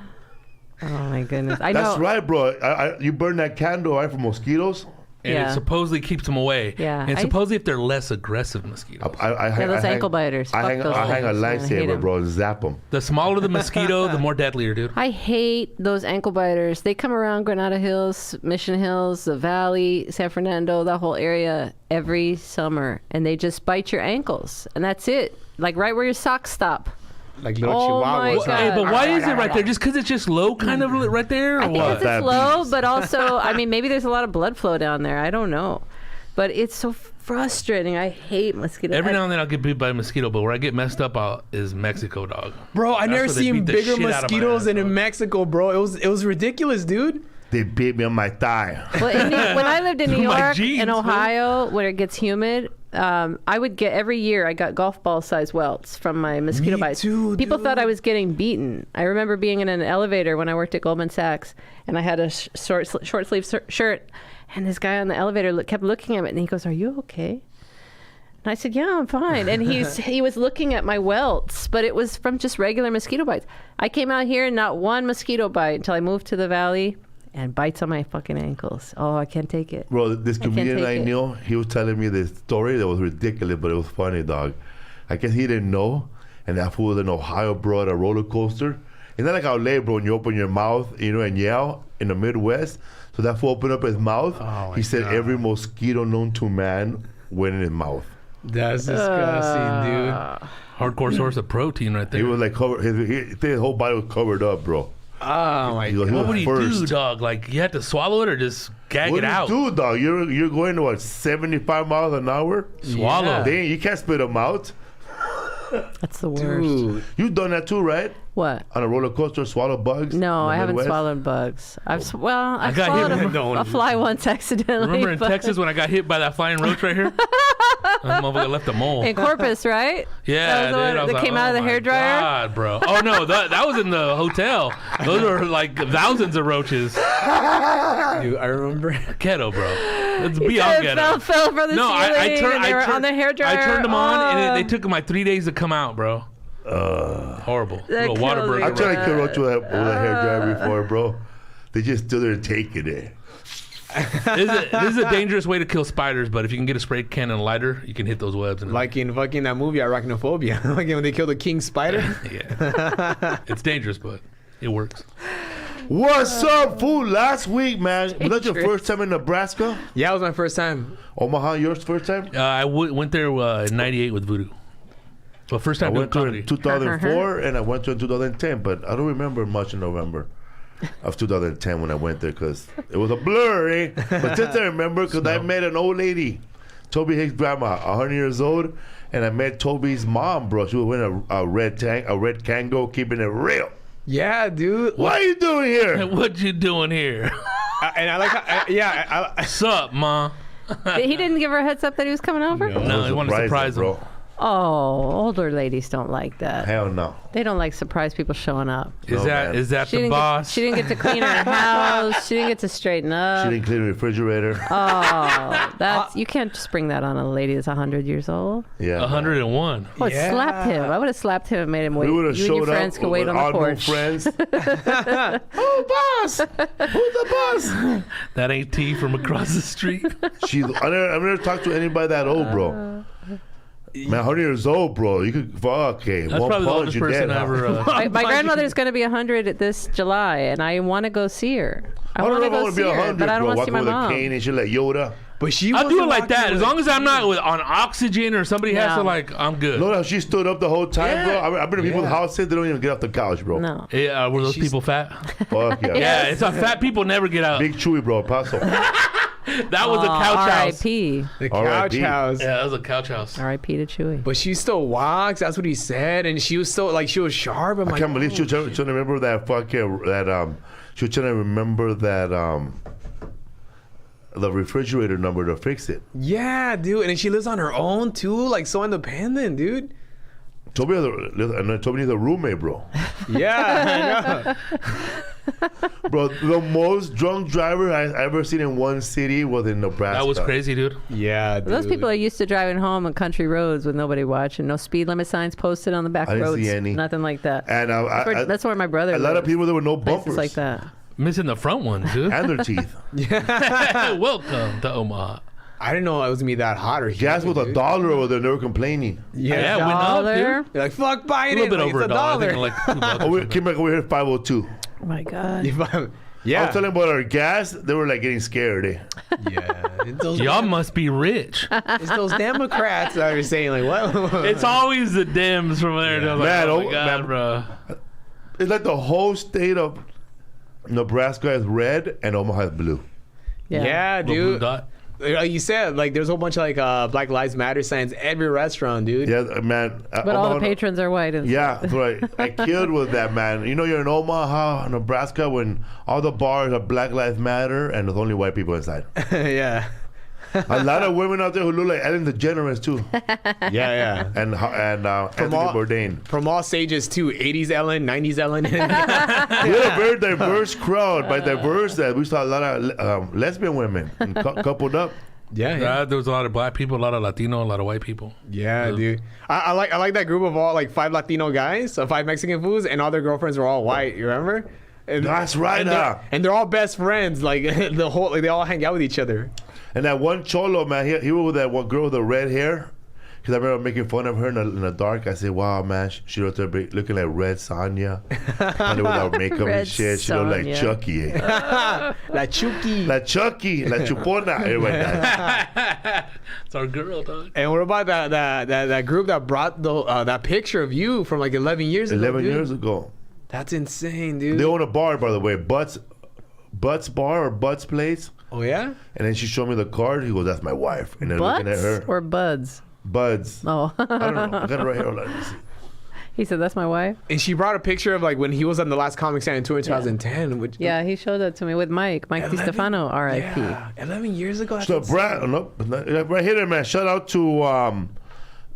Oh, my goodness. I know. That's right, bro. You burn that candle, right, for mosquitoes? And Yeah. it supposedly keeps them away. Yeah. And supposedly if they're less aggressive mosquitoes. Yeah, those ankle biters. I Fuck hang those a things, man. I hate lightsaber, 'em. bro, and zap them. The smaller the mosquito, the more deadlier, dude. I hate those ankle biters. They come around Granada Hills, Mission Hills, the Valley, San Fernando, that whole area every summer. And they just bite your ankles. And that's it. Like right where your socks stop. Like little Oh my chihuahuas. God. Hey, but why is it right there? Just because it's just low kind of right there? Or I think what? it's low, Diabetes. but also, I mean, maybe there's a lot of blood flow down there. I don't know. But it's so frustrating. I hate mosquitoes. Every now and then I'll get bit by a mosquito, but where I get messed up is Mexico, dog. Bro, I That's never where they seen beat the bigger shit out of my mosquitoes ass, than in dog. Mexico, bro. It was ridiculous, dude. They bit me on my thigh. Well, when I lived in New My York jeans, and man. Ohio, where it gets humid, I would get every year. I got golf ball size welts from my mosquito Me bites. too, People dude. thought I was getting beaten. I remember being in an elevator when I worked at Goldman Sachs, and I had a short sleeve shirt, and this guy on the elevator kept looking at me, and he goes, "Are you okay?" And I said, "Yeah, I'm fine." And he was looking at my welts, but it was from just regular mosquito bites. I came out here and not one mosquito bite until I moved to the valley, and bites on my fucking ankles. Oh, I can't take it. Bro, this can't comedian take I it. knew, he was telling me this story that was ridiculous, but it was funny, dog. I guess he didn't know, and that fool was in Ohio, bro, at a roller coaster. It's not like LA, bro, when you open your mouth, and yell in the Midwest. So that fool opened up his mouth. Oh, my He said God. every mosquito known to man went in his mouth. That's disgusting, dude. Hardcore source of protein right there. He was like covered. His whole body was covered up, bro. Oh my He was, god. What would you first. do, dog? Like, you had to swallow it or just gag What it do out? you do, dog? You're going to what, 75 miles an hour? Swallow. Yeah. Dang, you can't spit them out. That's the worst. Dude. You've done that too, right? What? On a roller coaster, swallow bugs? No, in the I haven't Midwest? swallowed bugs. I got hit swallowed with a fly once accidentally. Remember in but- Texas when I got hit by that flying roach right here? That motherfucker left a mole. in Corpus, right? Yeah, that was the dude. one I was that like, came out of the oh my hairdryer. God, bro. Oh no, that was in the hotel. Those were like thousands of roaches. Dude, I remember. Ghetto, bro. It's He beyond said it ghetto. fell from the No, ceiling. I turned. and they were on the hairdryer. I turned them on, and they Oh. took my 3 days to come out, bro. Horrible. That Little water kills bird. me, I tried to kill roach with a hairdryer Uh. before, bro. They just stood there taking it. This is a dangerous way to kill spiders, but if you can get a spray can and a lighter, you can hit those webs. And Like in fucking that movie, Arachnophobia. Like when they killed the king spider. yeah, it's dangerous, but it works. What's up, fool? Last week, man. Was that your Dangerous. first time in Nebraska? Yeah, it was my first time. Omaha, yours first time? I went there in '98 with Voodoo. Well, first I time doing went to comedy. in 2004 and I went to in 2010, but I don't remember much in November of 2010 when I went there because it was a blur, eh? But since I remember, because I met an old lady, Toby Hicks' grandma, 100 years old, and I met Toby's mom, bro. She was wearing a red Kango, keeping it real. Yeah, dude. What are you doing here? What you doing here? And I like how, Sup, ma? He didn't give her a heads up that he was coming over? No, he wanted to surprise him. bro. Oh, older ladies don't like that. Hell no. They don't like surprise people showing up. Is that the boss? She didn't get to clean her house. She didn't get to straighten up. She didn't clean the refrigerator. Oh, that's you can't just bring that on a lady that's 100 years old. Yeah. 101. I would have slapped him. I would have slapped him and made him wait. We would have You and your showed friends up could wait with on the our new porch. friends. Oh, boss! Who's the boss? That ain't T from across the street. I've never talked to anybody that old, bro. Man, 100 years old, bro. You could fuck. Hey, That's one probably the punch, oldest you're person dead. ever. My grandmother's going to be 100 this July, and I want to go see her. I don't want know to if I go want to see be her, 100, but I don't bro. want to see Walking my with a mom. cane and shit like Yoda. But she I'll do it wasn't like that. walking As with- long as I'm not on oxygen or somebody has to, No. like, I'm good. Look how she stood up the whole time, bro. I've been to people's houses. They don't even get off the couch, bro. No. Yeah, were those people fat? Fuck yeah. Yeah, it's a fat people never get out. Big Chewy, bro. Paso. That was a couch house. R.I.P. The couch R.I.P. house. Yeah, that was a couch house. R.I.P. to Chewy. But she still walks. That's what he said, and she was still like she was sharp. I'm I like, can't believe she was trying to remember that fucking she was trying to remember that the refrigerator number to fix it. yeah, dude. And then she lives on her own too, like so independent, dude. Toby needs a roommate, bro. Yeah, I know. Bro, the most drunk driver I've ever seen in one city was in Nebraska. That was crazy, dude. Yeah, dude. Those people are used to driving home on country roads with nobody watching. No speed limit signs posted on the back I didn't roads. see any. Nothing like that. And That's where my brother a lot of lives. people, there were no Places bumpers. like that. Missing the front ones, dude. And their teeth. Welcome to Omaha. I didn't know it was gonna be that hot or Gas was humid, dude. $1 over there, and they were complaining. Yeah, it went up, Dollar. dude. You're like, fuck Biden. A little bit like, over it's $1. I think $1. like $2. Oh, we came back over here at 502. Oh my God. Yeah. I was telling about our gas, they were like getting scared. Yeah. It's those, Y'all must be rich. it's those Democrats that are saying like, what? It's always the Dems from there. Yeah. Like, Man, oh my oh, God, man. bro. It's like the whole state of Nebraska is red and Omaha is blue. Yeah, Little blue dude. dot. Like you said, like there's a whole bunch of like Black Lives Matter signs every restaurant, dude. Yeah, man. But all the patrons are white. And Yeah, that's right. I killed with that, man. You know, you're in Omaha, Nebraska, when all the bars are Black Lives Matter and there's only white people inside. Yeah. A lot of women out there who look like Ellen DeGeneres too, Yeah. and Anthony all- Bourdain. From all stages too, 80s Ellen, 90s Ellen. We had a very diverse crowd. By diverse, that we saw a lot of lesbian women and coupled up. yeah. There was a lot of black people, a lot of Latino, a lot of white people. Yeah, dude. I like that group of all like 5 Latino guys, 5 Mexican fools, and all their girlfriends were all white. You remember? And, That's right. and they're all best friends. Like the whole, like they all hang out with each other. And that one cholo, man, he was with that one girl with the red hair. Because I remember making fun of her in the dark. I said, wow, man, she looked there looking like Red Sonja. And without makeup Red and shit. She looked like Sonja. Chucky. La Chucky. La Chucky. La Chupona. Everybody died. It's our girl, dog. And what about that group that brought that picture of you from like 11 years ago? 11 dude? years ago. That's insane, dude. They own a bar, by the way. Butts Bar or Butts Place. Oh yeah? And then she showed me the card. He goes, that's my wife. And then looking at Butts her. or buds? Buds. Oh. I don't know. I got it right here. Hold on, let me see. He said, that's my wife? And she brought a picture of like when he was on the last Comic San Tour in 2010. Which, Yeah, he showed that to me with Mike 11 DiStefano, R.I.P. Yeah, 11 years ago. That's So, insane. right here, man. Shout out to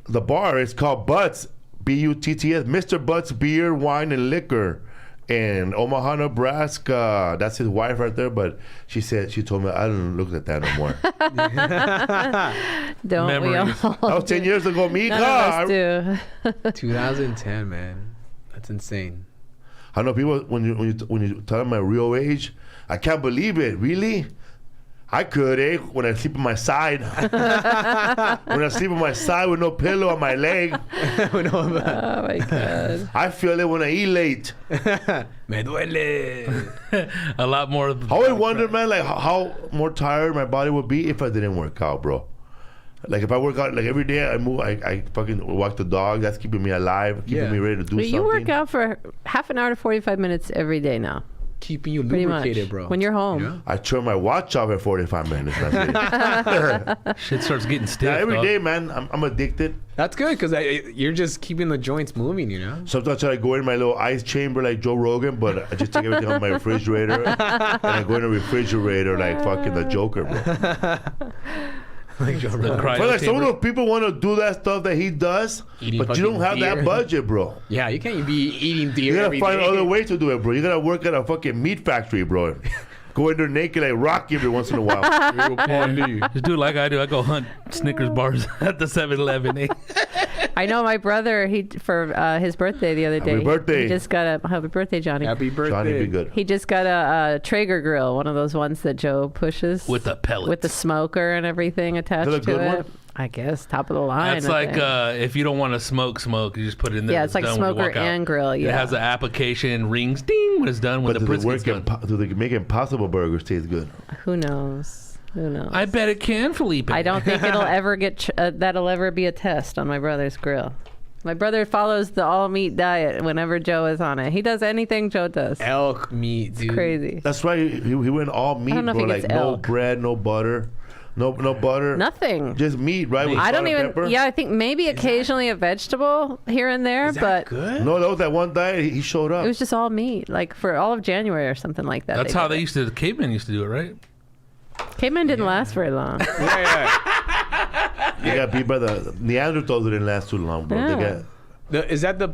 the bar. It's called Butts, Butts, Mr. Butts Beer, Wine, and Liquor in Omaha, Nebraska. That's his wife right there. But she told me, I don't look at that no more. Don't Memories. we all? That was 10 years ago, Mika. None of us do. 2010, man. That's insane. I know people, when you tell them my real age, I can't believe it. Really? I could, when I sleep on my side. When I sleep on my side with no pillow on my leg. Oh my God. I feel it when I eat late. Me duele. A lot more. I always wondered, man, like how more tired my body would be if I didn't work out, bro. Like if I work out, like every day I move, I fucking walk the dog. That's keeping me alive, keeping me ready to do But something. you work out for half an hour to 45 minutes every day now. Keeping you Pretty much. lubricated, bro. When you're home. You know? I turn my watch off at 45 minutes. That's it. Shit starts getting stiff. Yeah, every dog. day, man. I'm addicted. That's good because you're just keeping the joints moving, you know? Sometimes I go in my little ice chamber like Joe Rogan, but I just take everything out of my refrigerator and I go in the refrigerator like fucking the Joker, bro. Like Joe The Rogan. cryo But like some of chamber. those people want to do that stuff that he does, Eating but you don't have fucking deer. that budget, bro. Yeah, you can't be eating deer You gotta every find day. other ways to do it, bro. You gotta work at a fucking meat factory, bro. Go in there naked like Rocky every once in a while. Just do it like I do. I go hunt Snickers bars at the 7-Eleven. Eh? I know my brother. For his birthday the other day. Happy birthday. He just got a happy birthday, Johnny. Happy birthday. Johnny, be good. He just got a Traeger grill, one of those ones that Joe pushes With the pellets. with the smoker and everything attached Is that a good to it. one? I guess top of the line. That's I like think. if you don't want to smoke, you just put it in there. Yeah, it's like done when you smoker walk out. and grill, It yeah. has the application, rings, ding, when it's done, when But the do they, brisket's done. do they make Impossible Burgers taste good? Who knows? Who knows? I bet it can, Felipe. I don't think it'll ever get that'll ever be a test on my brother's grill. My brother follows the all meat diet whenever Joe is on it. He does anything Joe does. Elk meat, dude. Crazy. That's right. He went all meat, don't know if bro. he Like gets no elk. bread, no butter, no butter. Nothing. Just meat, right? With I salt don't and even. pepper? Yeah, I think maybe occasionally a vegetable here and there, Is that but good? No, that was that one diet. He showed up. it was just all meat, like for all of January or something like that. That's did how it. they used to. The cavemen used to do it, right? Cavemen didn't last very long. Yeah, They got beat by the Neanderthals. Didn't last too long, bro. Yeah. They got Is that the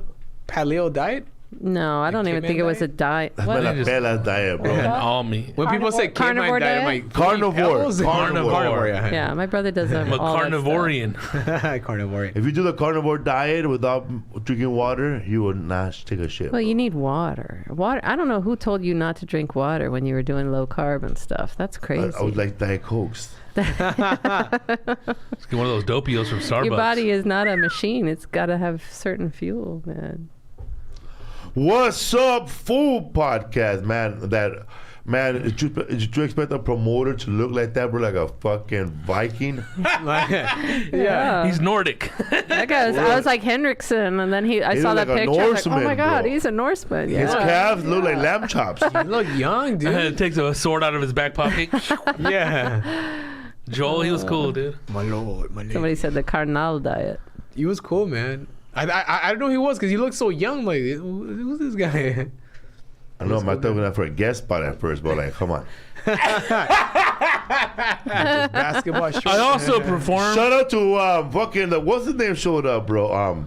paleo diet? No, I don't even caveman think it was a diet? diet. la What? Pelas diet, bro. And all meat. When people say Carnivore caveman diet, I'm diet? like Carnivore. apples? Carnivore. Carnivore, yeah. Yeah, my brother does I'm a all that stuff. carnivorian. Carnivore. If you do the carnivore diet without drinking water, you will not take a shit. Well, you need water. Water. I don't know who told you not to drink water when you were doing low carb and stuff. That's crazy. I would like Diet Cokes. Let's get one of those dopios from Starbucks. Your body is not a machine. It's got to have certain fuel, man. What's up, Food Podcast, man? Did you expect a promoter to look like that, bro? Like a fucking Viking? Yeah. He's Nordic. That guy was, I was like Henriksen, and then I He saw looked that like a picture. I was like, oh Norseman, my God, bro. he's a Norseman. His Yeah. calves look like lamb chops. You look young, dude. Takes a sword out of his back pocket. Yeah. Joel, he was cool, dude. My lord, my lord. Somebody said the Cardinal diet. He was cool, man. I don't know who he was because he looked so young. Like, who's this guy? I know, I'm talking out for a guest spot at first, but like, come on. Basketball shorts. I also performed. Shout out to fucking what's his name showed up, bro.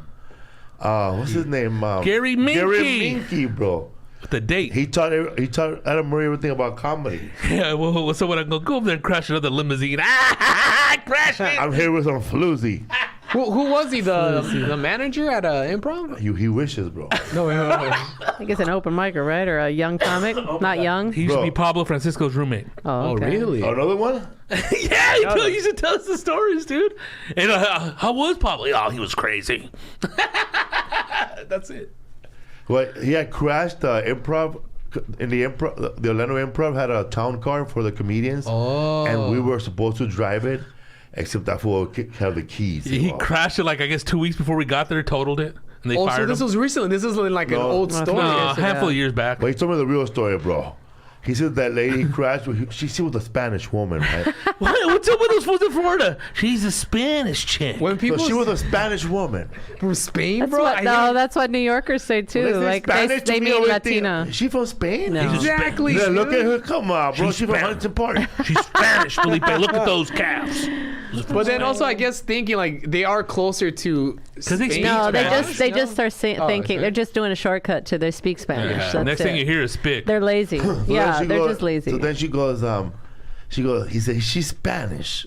What's his name? Gary Minky. Gary Minky, bro. The date. He taught Adam Murray everything about comedy. Yeah, well, so when I go over there and crash another limousine, crash it. I'm here with some floozy. Who was he? The manager at Improv? He wishes, bro. No, I think it's an open micer, right? Or a young comic? Not young? He used to Bro. be Pablo Francisco's roommate. Oh, okay. really? Another one? Yeah, he used to tell us the stories, dude. And how was Pablo? Oh, he was crazy. That's it. Well, he had crashed improv. In the improv, the Orlando Improv had a town car for the comedians, and we were supposed to drive it, except that fool had the keys. He crashed it like I guess 2 weeks before we got there, totaled it, and they Oh, fired so this him. was recently. This is like an No. old No, story. No, a years handful ago. of years back. But he told me the real story, bro. He said that lady crashed. She was a Spanish woman, right? What's up with those fools in Florida? She's a Spanish chick. When So people she was a Spanish woman. from Spain, That's bro. what, that's what New Yorkers say too. When they say Like Spanish, they to me, I mean always think, Latina. She from Spain? No. Exactly. Yeah, look dude. at her. Come on, bro. She's She's from Spanish. Huntington Park. She's Spanish, Felipe. Look at those calves. But then also, I guess thinking like they are closer to. 'Cause they Spain. speak No, Spanish. they just start thinking okay. they're just doing a shortcut to they speak Spanish. Yeah. That's Next it. thing you hear is spick. They're lazy. So Yeah, then she they're goes- just lazy. So then she goes, he said, she's Spanish.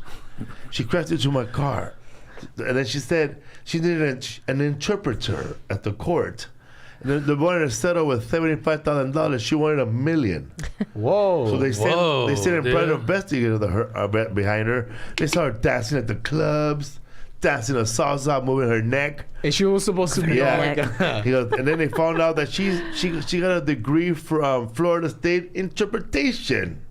She crashed into my car. And then she said she needed an interpreter at the court. And they wanted to settle with $75,000. She wanted $1 million. Whoa. So they sent a dude. private investigator behind her. They saw her dancing at the clubs, dancing a salsa, moving her neck. and she was supposed to be. Yeah. Oh my God. He goes, and then they found out that she got a degree from Florida State interpretation.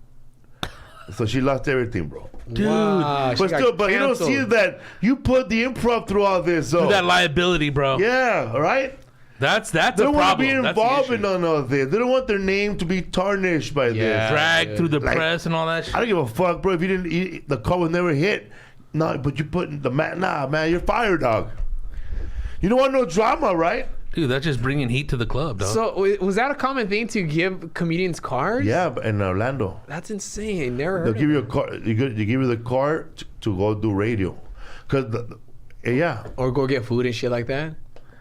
So she lost everything, bro. Dude, Wow, she But got still, but you don't canceled. see that you put the improv through all this, though. that liability, bro. Yeah, all right. That's They a don't want to problem. be That's the involved issue. in none of this. They don't want their name to be tarnished by Yeah. this. Dragged through the Like, press and all that shit. I don't give a fuck, bro. If you didn't, the car was never hit. No, but you put the man. Nah, man, you're fired, dog. You don't want no drama, right? Dude, that's just bringing heat to the club, dog. So was that a common thing to give comedians cards? Yeah, but in Orlando, That's insane. Never they'll heard. give you a car. You give you the car to go do radio, cause yeah. Or go get food and shit like that.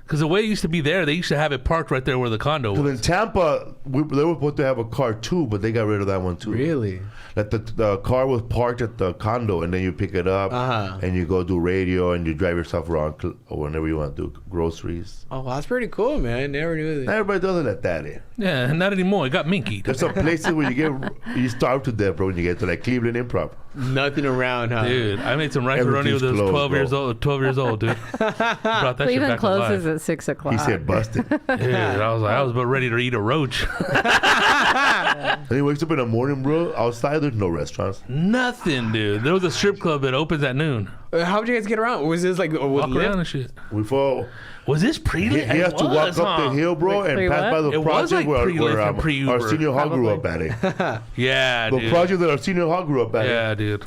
Because the way it used to be there, they used to have it parked right there where the condo Cause was. in Tampa, they were supposed to have a car too, but they got rid of that one too. Really? That the car was parked at the condo, and then you pick it up, and you go do radio, and you drive yourself around whenever you want to do groceries. Oh, well, that's pretty cool, man. Never knew that. Everybody does it like that. Yeah, not anymore. It got minky. There's some places where you starve to death, bro, when you get to like Cleveland Improv. Nothing around, huh? Dude, I made some rice-a-roni when I was 12 years old. 12 years old, dude. Brought that shit Cleveland back to life. closes at 6 o'clock. He said busted. Dude, I was about ready to eat a roach. And he wakes up in the morning, bro. Outside, there's no restaurants. Nothing, dude. There was a strip club that opens at noon. How would you guys get around? Was this like Walk around and shit. We fall. Was this pre? He has to walk up the hill, bro, Wait, and pass by the It was project like where pre-lit and pre-Uber. Arsenio Hall grew up at it. Yeah, The dude. project that Arsenio Hall grew up at. Yeah, dude.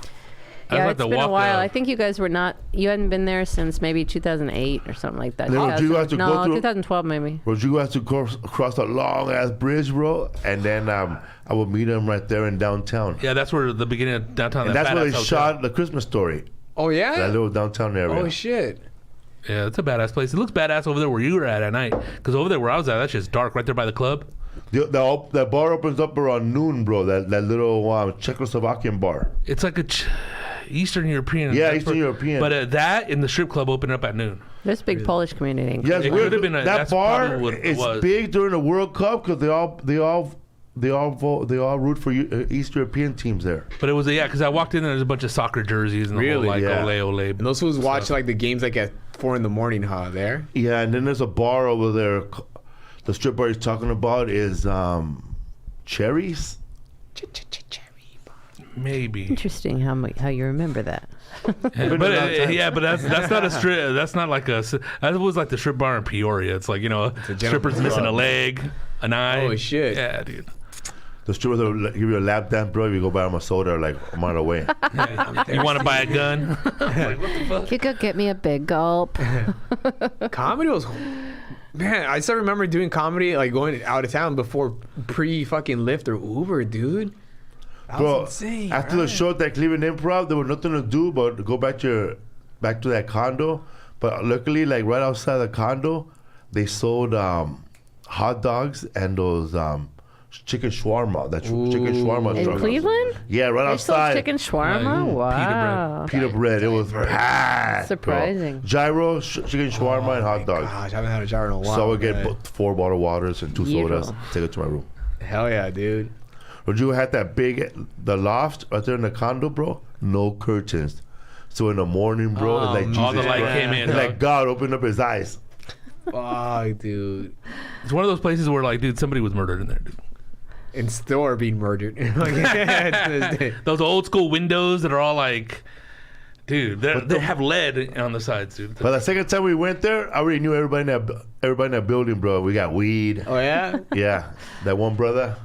Yeah, it's been a while. I think you guys were not. You hadn't been there since maybe 2008 or something like that. No, you guys to go through- 2012 maybe. But you have to cross a long ass bridge, bro, and then I would meet him right there in downtown. Yeah, that's where the beginning of downtown. And that's where they badass hotel. shot the Christmas Story. Oh, yeah? That little downtown area. Oh, shit. Yeah, it's a badass place. It looks badass over there where you were at night. Because over there where I was at, that shit's dark right there by the club. The bar opens up around noon, bro. That little Czechoslovakian bar. It's like a Eastern European. Yeah, Eastern European. But that in the strip club opened up at noon. There's a big Polish community. in Yes, It weird. could have been That that's bar probably what it is was. big during the World Cup because they all root for East European teams there. But it was because I walked in and there's a bunch of soccer jerseys and the whole, Really? like Yeah. ole. And those fools watch like the games like at 4 a.m, huh? There? Yeah, and then there's a bar over there. The strip bar he's talking about is Cherries. Maybe. Interesting how you remember that. But that's not a strip. That's not like a. That was like the strip bar in Peoria. It's like strippers missing a leg, an eye. Oh, shit. Yeah, dude. The strippers will give you a lap dance, bro. If you go buy them a soda, like a mile away. You want to buy a gun? Like, what the fuck? You could get me a big gulp. Comedy was... Man, I still remember doing comedy, like going out of town before pre-fucking Lyft or Uber, dude. That Bro, was insane. after the show at that Cleveland Improv, there was nothing to do but go back to that condo. But luckily, like right outside the condo, they sold hot dogs and those chicken shawarma. That chicken shawarma In truck. Cleveland? Yeah, right They sold outside. chicken shawarma? Like, Wow. Pita bread. It was packed. Surprising. Bro. Gyro, chicken shawarma, and hot dogs. Gosh, I haven't had a gyro in a while. So I would get man. 4 bottled waters and 2 sodas. Beautiful. Take it to my room. Hell yeah, dude. Would you had that the loft right there in the condo, bro? No curtains. So in the morning, bro, it's like Jesus all the light Christ. came in. It's huh? like God opened up his eyes. Fuck, dude. It's one of those places where, like, dude, somebody was murdered in there, dude. In store being murdered. Those old school windows that are all like, dude, they have lead on the sides, dude. But the second time we went there, I already knew everybody in that building, bro. We got weed. Oh, yeah? Yeah, that one brother.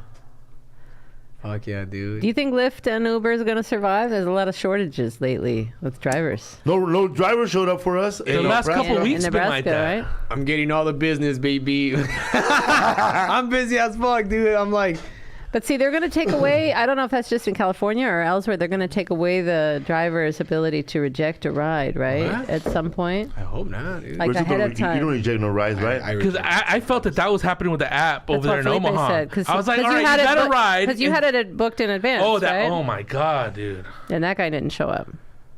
Fuck yeah, dude. Do you think Lyft and Uber is going to survive? There's a lot of shortages lately with drivers. No driver showed up for us. The last couple In weeks been Nebraska, like that. right? I'm getting all the business, baby. I'm busy as fuck, dude. I'm like... But see, they're going to take away, I don't know if that's just in California or elsewhere, they're going to take away the driver's ability to reject a ride, right? What? At some point. I hope not, dude. Like ahead of You time. don't reject no rides, right? Because I felt that was happening with the app over there in Felipe Omaha. said, I was like, all right, you got a ride. Because you had it booked in advance, Oh, right? oh my God, dude. And that guy didn't show up.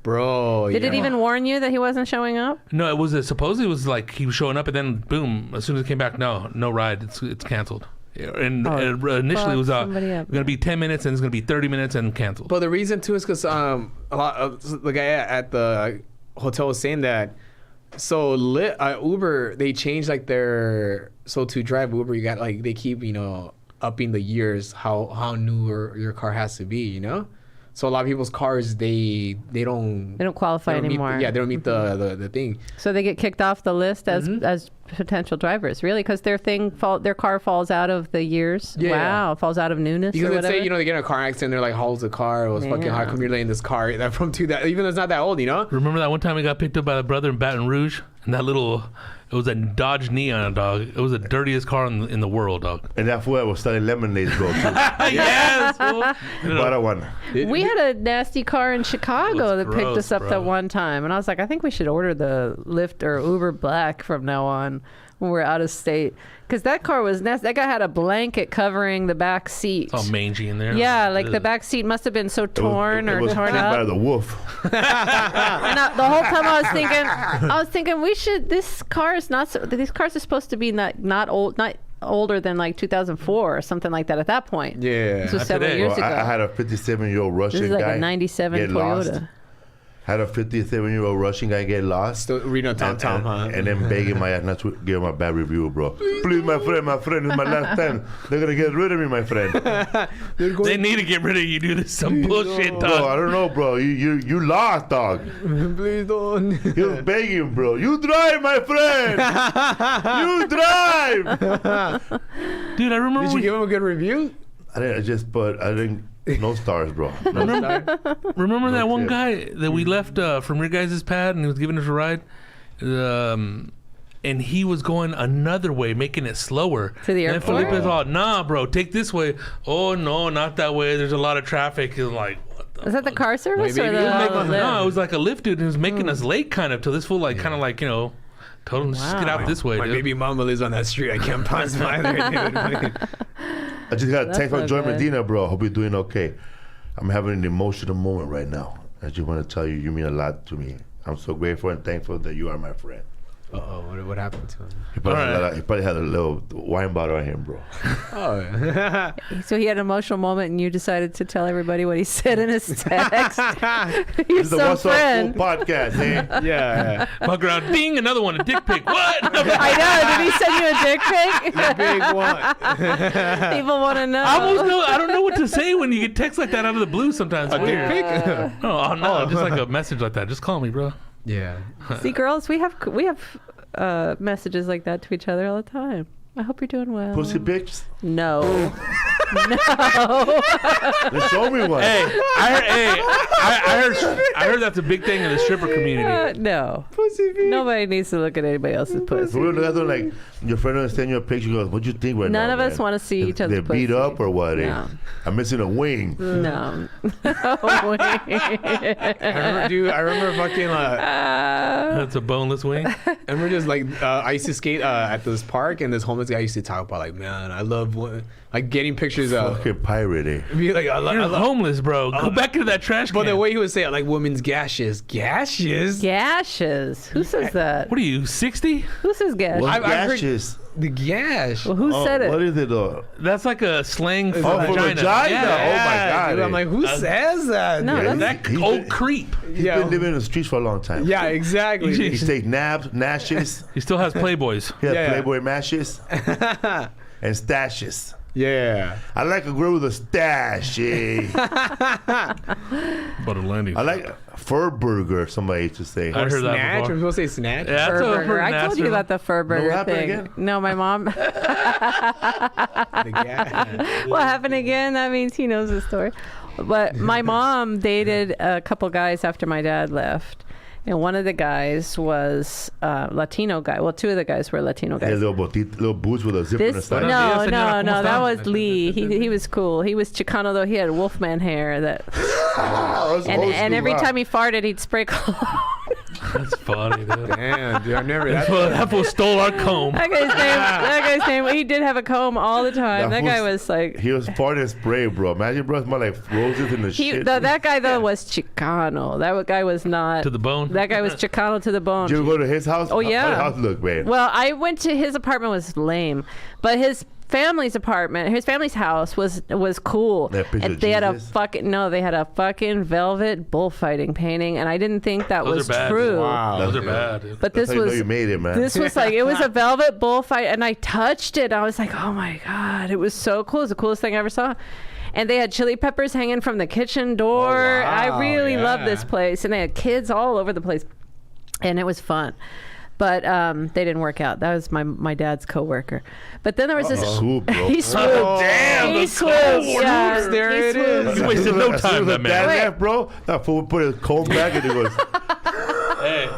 Bro, Did it even warn you that he wasn't showing up? No, it was supposedly it was like he was showing up and then boom, as soon as it came back, no ride. It's canceled. And initially it was going to be 10 minutes and it's going to be 30 minutes and canceled. But the reason too is because a lot of the guy at the hotel was saying that. So Uber, they changed like to drive Uber, you got like they keep upping the years how newer your car has to be, So a lot of people's cars they don't qualify anymore. They don't meet the thing. So they get kicked off the list as potential drivers, really, because their car falls out of the years. Yeah. Wow, falls out of newness. Because or let's whatever. say they get in a car accident, they're like, "How old's the car? It was fucking how come you're letting this car that from even though it's not that old, Remember that one time we got picked up by the brother in Baton Rouge, and that little. It was a Dodge Neon, dog. It was the dirtiest car in the world, dog. And that fool was selling lemonades, bro. Too. Yes, fool. Bought one. We had a nasty car in Chicago that picked gross, us up bro. that one time, and I was like, I think we should order the Lyft or Uber Black from now on when we're out of state, because that car was nasty. That guy had a blanket covering the back seat. It's all mangy in there. Yeah, like the Ugh. back seat must have been so It torn was or torn cleaned by up. the wolf. And the whole time I was thinking, we should. This car is not. These cars are supposed to be not older than like 2004 or something like that. At that point, Yeah. this was Not several today. years Well, ago. I had a 57-year-old Russian This is like guy a 97 get Toyota. lost. Had a 57-year-old Russian guy get lost. Still reading on Tom Tom, huh? And then begging my ass not to give him a bad review, bro. Please, my friend, it's my last time. They're gonna get rid of me, my friend. They need to get rid of you, dude. This is some bullshit, Bro, I dog. don't know, bro. You lost, dog. Please don't. He was begging, bro. You drive, my friend. You drive. Dude, I remember Did you we, give him a good review? I didn't. No stars, bro. remember that one shit. guy that we left from your guys' pad and he was giving us a ride? And he was going another way, making it slower. To the And airport? then Felipe's all, nah, bro, take this way. Oh, no, not that way. There's a lot of traffic. He was like, what the Is that the fuck? car service Maybe or he the was making- Lyft? No, it was like a Lyft dude, and he was making us late kind of till this fool, like, kind of like, you know, told him, just get out this way, My dude. baby mama lives on that street. I can't pass by there, dude. I just got a That's text from not Joy good. Medina, bro. Hope you're doing okay. I'm having an emotional moment right now. I just want to tell you, you mean a lot to me. I'm so grateful and thankful that you are my friend. Uh-oh, what happened to him? He probably had a little wine bottle on him, bro. Oh, So he had an emotional moment, and you decided to tell everybody what he said in his text. You're It's the so What's Up Fool friend. podcast, eh? yeah. Fuck around, ding, another one, a dick pic. What? I know. Did he send you a dick pic? Big one. People want to know. I don't know what to say when you get texts like that out of the blue sometimes. It's weird. Big. Oh, no, just like a message like that. Just call me, bro. Yeah. See, girls, we have messages like that to each other all the time. I hope you're doing well. Pussy bitch. No. No. Then show me one. Hey, I heard that's a big thing in the stripper community. No. Pussy feet. Nobody needs to look at anybody else's pussy. For real, that's what, like your friend will send you a picture. Goes, "What you think right now?" None of us man? want to see each They other's beat pussy. up or what? Eh? No. I'm missing a wing. No. I remember fucking. That's a boneless wing. I remember just like I used to skate at this park, and this homeless guy used to talk about like, man, I love like getting pictures of. Fucking pirate, eh? Be like, I You're love. homeless, bro. Go back into that trash can. But the way he would say it, like women's gashes, Gashes. Who says that? What are you, 60? Who says gash? What's I've heard- gashes? the gash. Well, who said it? What is it though? That's like a slang for Oh, for vagina. vagina. Yeah. Oh my god. Dude, I'm eh? like, who says that? No, dude? that's- That old creep. He's Yeah. been living in the streets for a long time. Yeah, exactly. He takes naps, nashes. He still has Playboys. He has Yeah. Playboy mashes and stashes. Yeah. I like a girl with a stash. Eh? But a landing. I like fur burger. Somebody used to say. I heard that Snatch? before. When people say snatch? Yeah, that's Fur a burger. pretty I told nasty you one. about the fur burger happened thing. again? No, my mom. The gash. What happened again? That means he knows the story. But my mom dated a couple guys after my dad left. And one of the guys was Latino guy. Well, two of the guys were Latino He had guys. little boots with a zipper on the This side. Buenos dias, no, señora, ¿cómo that está? was Lee. He was cool. He was Chicano though. He had Wolfman hair that, Oh, that's old and school, every huh? time he farted, he'd spray cologne. That's funny, dude. Damn, dude, I've never. That fool stole our comb. That guy's name. He did have a comb all the time. That guy was like. He was farting spray, bro. Imagine, bro, it's more like roses in the shit. That guy though was Chicano. That guy was not. To the bone. That guy was Chicano to the bone. Did you ever go to his house? Oh, yeah. How the house look, man? Well, I went to his apartment. Was lame, but his family's house was cool. That picture And of they had a Jesus? they had a fucking velvet bullfighting painting, and I didn't think that Those was are bad. true. Wow. Those are dude. bad, dude. But That's this how you know was you made it, man. this was like, it was a velvet bullfight, and I touched it. I was like, oh my god, it was so cool. It was the coolest thing I ever saw. And they had chili peppers hanging from the kitchen door. Oh, wow, I really loved yeah. this place, and they had kids all over the place, and it was fun. But they didn't work out. That was my dad's coworker. But then there was this. Swoop, bro. He swooped. damn, He the swooped. Yeah, swoops, there he it is. swooped. You wasted no As soon time, as that the man. dad Wait. left, bro, that fool would put his comb back and he goes, Hey,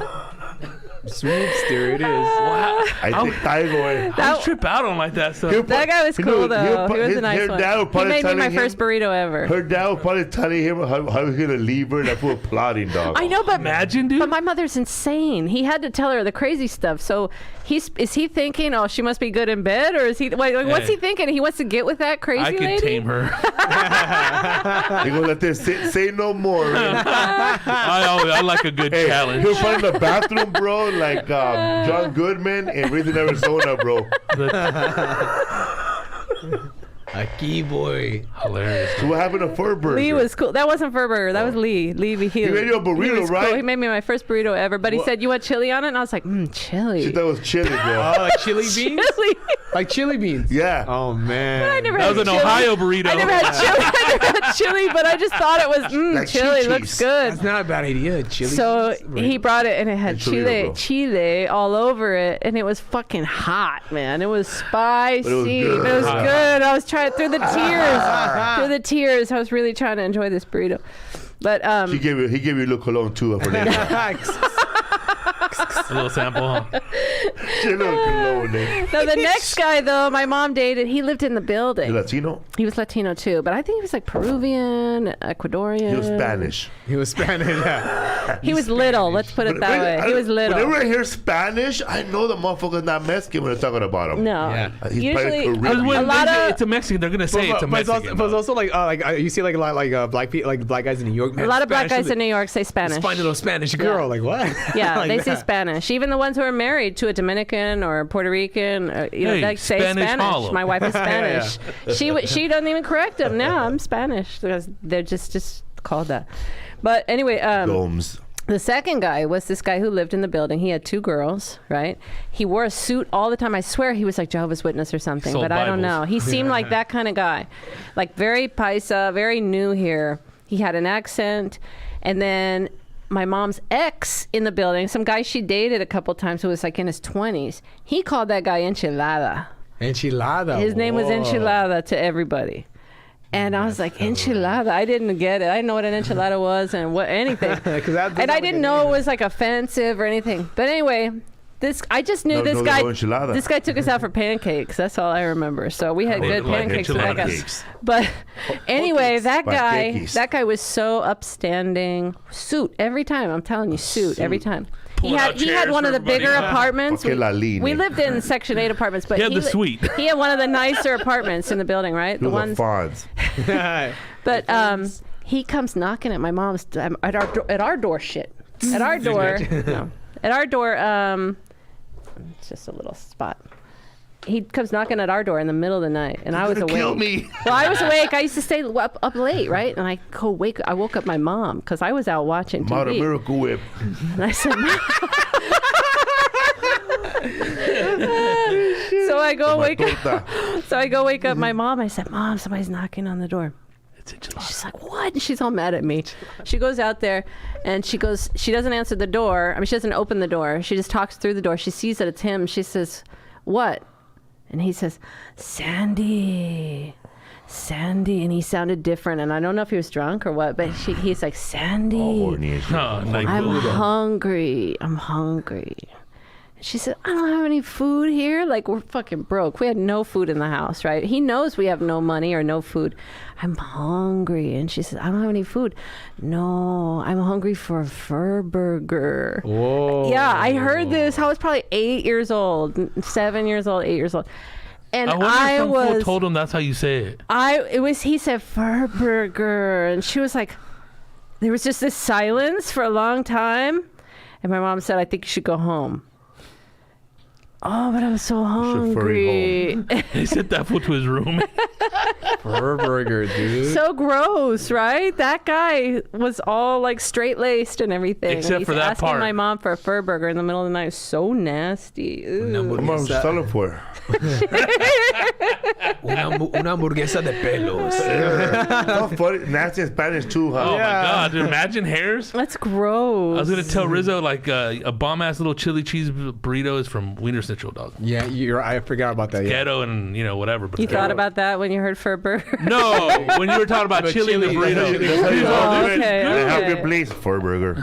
Sweepster, it is. Wow. I think Taigo. I just trip out on like that stuff. That guy was cool though. He was a nice one. Dad would He probably made me telling my him- first burrito ever. Her dad was probably telling him how he's gonna leave her. That poor plotting dog. I know, but Imagine, dude. But my mother's insane. He had to tell her the crazy stuff. So is he thinking, oh, she must be good in bed, or is he? What's he thinking? He wants to get with that crazy I could lady. tame her. He goes like this. Say no more. I like a good Hey, challenge. he'll find the bathroom, bro, like John Goodman in Raising Arizona, bro. Aquí, boy. Hilarious. So what happened to Furburger? Lee was cool. That wasn't Furburger. That was Lee. Lee He made you a burrito, he was right? Cool. He made me my first burrito ever. But he said, "You want chili on it?" And I was like, chili. Shit, that was chili, bro. Oh, like chili beans? Chili. Like chili beans? Yeah. Oh, man. I never That had was an chili. Ohio burrito. I never had chili. I never had chili, but I just thought it was Like chili. cheese. Looks good. That's not a bad idea. Chili So beans? he brought it and it had Chile, bro. chile all over it, and it was fucking hot, man. It was spicy, But it was good. but it was good. I was trying through the tears, through the tears. I was really trying to enjoy this burrito, but He gave you a little cologne too for that. A little sample, huh? Shit, little cologne, eh? no, the next guy though, my mom dated. He lived in the You building. Latino? He was Latino too, but I think he was like Peruvian, Ecuadorian. He was Spanish. He was Spanish. Yeah. He was little. Let's put it that way. He was little. Whenever I hear Spanish, I know the motherfucker's not Mexican when they're talking about him. No, Yeah. He's usually probably Caribbean. When a lot they say of it's a Mexican, they're gonna say it's a But it's Mexican. also like you see like a lot like black people, like black guys in New York. a Man, lot of black Spanish, guys in New York say Spanish. Find a little Spanish girl. Like what? Yeah, Like they say that. Spanish. Even the ones who are married to a Dominican or Puerto Rican, Hey, they say Spanish Spanish. hollow. My wife is Yeah, Spanish. She doesn't even correct them. No, I'm Spanish because they're just called that. But anyway, Gomes. the second guy was this guy who lived in the building. He had 2 girls, right? He wore a suit all the time. I swear he was like Jehovah's Witness or something, Sold but I don't know. Bibles. He seemed like that kind of guy, like very paisa, very new here. He had an accent, and then my mom's ex in the building, some guy she dated a couple times who was like in his 20s. He called that guy Enchilada. Enchilada. His name was Whoa. Enchilada to everybody. And I was like, enchilada. I didn't get it. I didn't know what an enchilada was and what anything. And I didn't know it was like offensive or anything. But anyway, I just knew this guy. enchilada. This guy took us out for pancakes. That's all I remember. So we had Oh, good like pancakes with that guy. enchiladas. But anyway, Pancakes. that guy was so upstanding. Suit every time. I'm telling you, suit every time. He Pulling out had chairs one for of the everybody. bigger apartments. Okay, la line. We lived in Section 8 apartments, but He had the suite. He had one of the nicer apartments in the building, right? He The was a ones. Fonz. But he comes knocking at my mom's at our door. Shit, at our door. No, at our door. It's just a little spot. He comes knocking at our door in the middle of the night, and I was awake. Kill me. Well, I was awake. I used to stay up late, right? And I woke up my mom because I was out watching TV. Modern Miracle Whip. And I said, so I go wake up. So I go wake up my mom. I said, Mom, somebody's knocking on the door. It's enchilada. She's like, what? And she's all mad at me. She goes out there and she doesn't answer the door. I mean, she doesn't open the door. She just talks through the door. She sees that it's him. She says, what? And he says, Sandy. And he sounded different. And I don't know if he was drunk or what, but he's like, Sandy. Horny as shit. Oh, like I'm Voodoo. hungry. She said, I don't have any food here. Like, we're fucking broke. We had no food in the house, right? He knows we have no money or no food. I'm hungry. And she said, I don't have any food. No, I'm hungry for a fur burger. Whoa. Yeah, I heard this. I was probably 8 years old, 7 years old, 8 years old. And I wonder if some fool was, told him that's how you say it. he said fur burger. And she was like, there was just this silence for a long time. And my mom said, I think you should go home. Oh, but I'm so hungry. He sent that fool to his room. Fur burger, dude. So gross, right? That guy was all like straight laced and everything. Except He's for that asking part. my mom for a fur burger in the middle of the night. So nasty. Ew. What am I selling for? Una hamburguesa de pelos. Oh, funny. Nasty in Spanish too, huh? Oh my God! Imagine hairs. That's gross. I was gonna tell Rizzo like a bomb ass little chili cheese burrito is from Wiener Schnitzel, dog. Yeah, I forgot about that. Yeah. Ghetto and whatever. But You thought about that when you heard fur burger? No, when you were talking about But chili in the chili- burrito. That's how you Oh, do it. okay, Can I have okay. your place? Fur burger.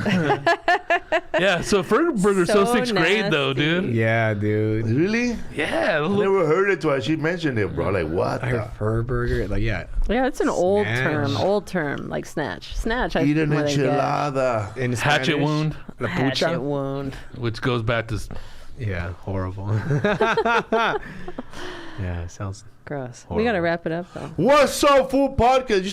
Yeah, so Fergburger's so So 6th grade though, nasty. dude. Yeah, dude. Really? Yeah. I never heard it till she mentioned it, bro. Like, what I the? heard fur burger. Like, yeah. Yeah, it's an old Snatch. term, like snatch. Snatch. Eat an more than get. enchilada. In Hatchet Spanish, wound, La Hatchet pucha. wound. which goes back to Yeah, horrible. Yeah, sounds. Gross. We Horrible. gotta wrap it up though. What's up, Food Podcast?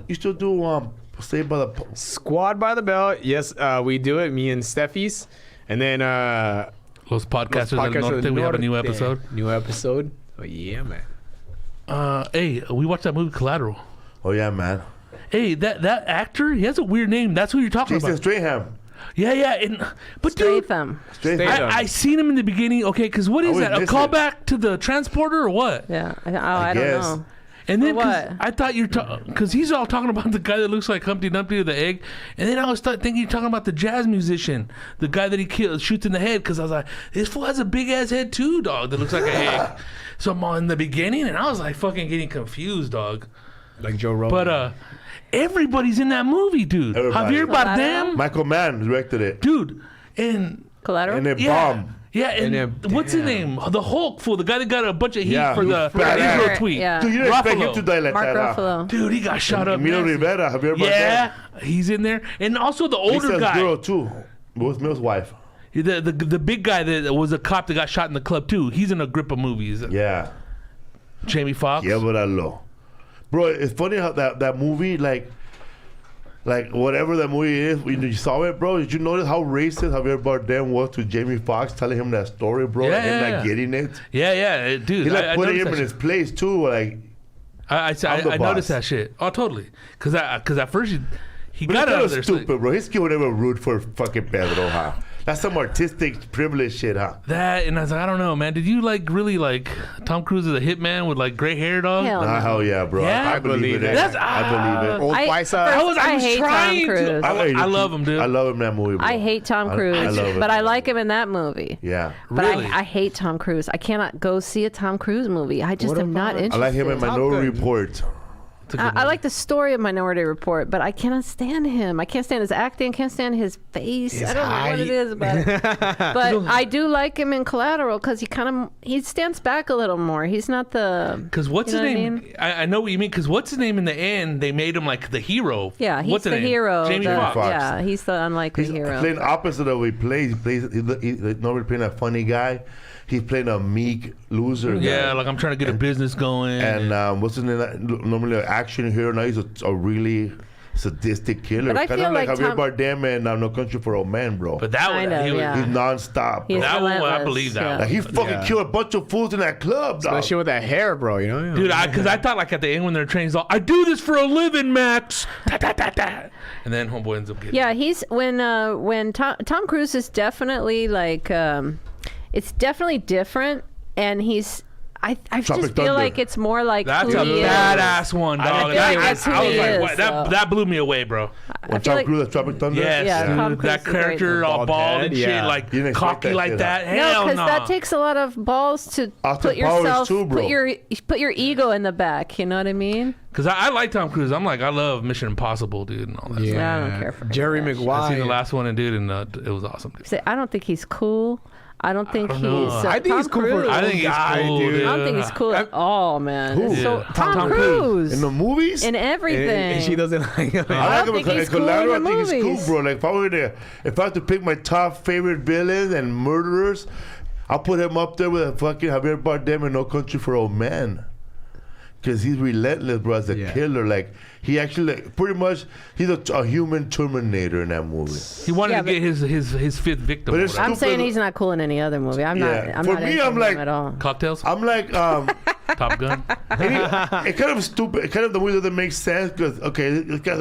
You still do Saved by the Squad by the Bell. Yes, we do it. Me and Steffi's. And then Los Podcasters del Podcasters Norte. del We have a new Norte. episode. New episode. Oh yeah, man. Hey, we watched that movie Collateral. Oh yeah, man. Hey, that actor, he has a weird name. That's who you're talking Jason about. Stratham. Yeah. But dude, Stratham. Stratham. I seen him in the beginning. Okay, because what is would that? A miss it. callback to the transporter or what? Yeah. I don't guess. know. And then, For 'cause what? I thought you're because he's all talking about the guy that looks like Humpty Dumpty with the egg, and then I was thinking you're talking about the jazz musician, the guy that he shoots in the head. Because I was like, this fool has a big ass head too, dog. That looks like an egg. So I'm in the beginning, and I was like fucking getting confused, dog. Like Joe Rogan. But everybody's in that movie, dude. Everybody. Javier Bardem, Michael Mann directed it. dude, and Collateral. And it yeah. bombed. Yeah, and then- what's his damn. name? The Hulk fool, the guy that got a bunch of heat Yeah, for he the was badass. Israel tweet. Yeah. Dude, you didn't expect him Ruffalo. to die like Mark that. Ruffalo. Dude, he got shot up. Emilio nasty. Rivera, Javier Bardem. Yeah, he's in there, and also the older Lisa's guy, girl too. Will Smith's wife. the big guy that was a cop that got shot in the club too. He's in a grip of movies. Yeah. Jamie Foxx. Quiebralo. Bro, it's funny how that movie, like whatever that movie is, when you saw it, bro, did you notice how racist Javier Bardem was to Jamie Foxx, telling him that story, bro? Yeah, and him, yeah. like, getting it? Yeah, dude. He, like, I putting noticed him in that his place, too, like... I the noticed boss. that shit. Oh, totally. Because at first he But got it's out kind of there. of stupid, bro. His kid would never root for fucking Pedro, huh? That's some artistic privilege shit, huh? That, and I was like, I don't know, man. Did you really like Tom Cruise as a hitman with like gray hair, dog? Hell Nah, no. hell yeah, bro. Yeah? I believe it. That's- I believe it. Old I Paisa. hate Tom trying Cruise. to. I love him, dude. I love him in that movie, bro. I hate Tom I Cruise, love it. but I like him in that movie. Yeah. But Really? I hate Tom Cruise. I cannot go see a Tom Cruise movie. I just What am not about- I interested. like him in Minority Top Gun. Report. It's a good I movie. like the story of Minority Report, but I cannot stand him. I can't stand his acting. Can't stand his face. His I don't know what it height. is, but I do like him in Collateral because he stands back a little more. He's not the Because what's you know his what I name? mean? I know what you mean. Because what's his name in the end? They made him like the hero. Yeah, he's what's the name? hero. Jamie the- Foxx. Foxx. Yeah, he's the unlikely He's hero. playing opposite of what he plays. He's normally playing a funny guy. He's playing a meek loser guy. Yeah, like I'm trying to get a business going. And what's his name? Normally an action hero. Now he's a really sadistic killer. But I Kind feel of like like Javier Tom- Bardem and No Country for Old Men, bro. but that Kind one, of, he was, yeah. He's nonstop, bro. He's that one, I relentless, believe that yeah. one. Like he fucking Yeah. killed a bunch of fools in that club, dog. Especially with that hair, bro. You know. Dude, because I thought like at the end when they're training, he's all, I do this for a living, Max. Ta, ta, ta, ta. And then homeboy ends up getting. Yeah, he's when Tom Cruise is definitely like it's definitely different, and I just Tropic feel Thunder. like it's more like That's who a he is. badass one, dog. feel like that's who I was he like, is, what? though. That blew me away, bro. I When feel Tom like Cruise at Tropic Thunder. Yes, Yeah, dude, Tom Cruise that is great. character all Bald bald head, and shit, yeah. like You didn't expect cocky that like shit, that. huh? no, Hell because no. that takes a lot of balls to Austin put Powers yourself too, bro. put your ego in the back. You know what I mean? Because I like Tom Cruise. I'm like, I love Mission Impossible, dude, and all that. stuff. I don't care for Jerry that shit. I seen Maguire. the last one, and dude, and it was awesome. Dude. Say, I don't think he's cool. I don't think don't know. he's. I think Tom he's cool for- Cruise. I think he's guy, cool, dude. dude. I don't think he's cool at all, man. Who? It's So Yeah. Tom, Tom Cruise In the movies? in everything. And she doesn't like. I don't like him think in he's cool in Collateral. the I think he's movies. cool, bro. Like if I had to pick my top favorite villains and murderers, I'll put him up there with fucking Javier Bardem in No Country for Old Men. Because he's relentless, bro, as a Yeah. killer. Like, he actually, pretty much, he's a human Terminator in that movie. He wanted Yeah, to get his fifth victim. But or it's whatever. I'm saying stupid. he's not cool in any other movie. I'm Yeah. not. I'm For not me, into I'm him like- at all. Cocktails, I'm like, Top Gun. it kind of stupid. It kind of the way doesn't make sense because, okay, this guy's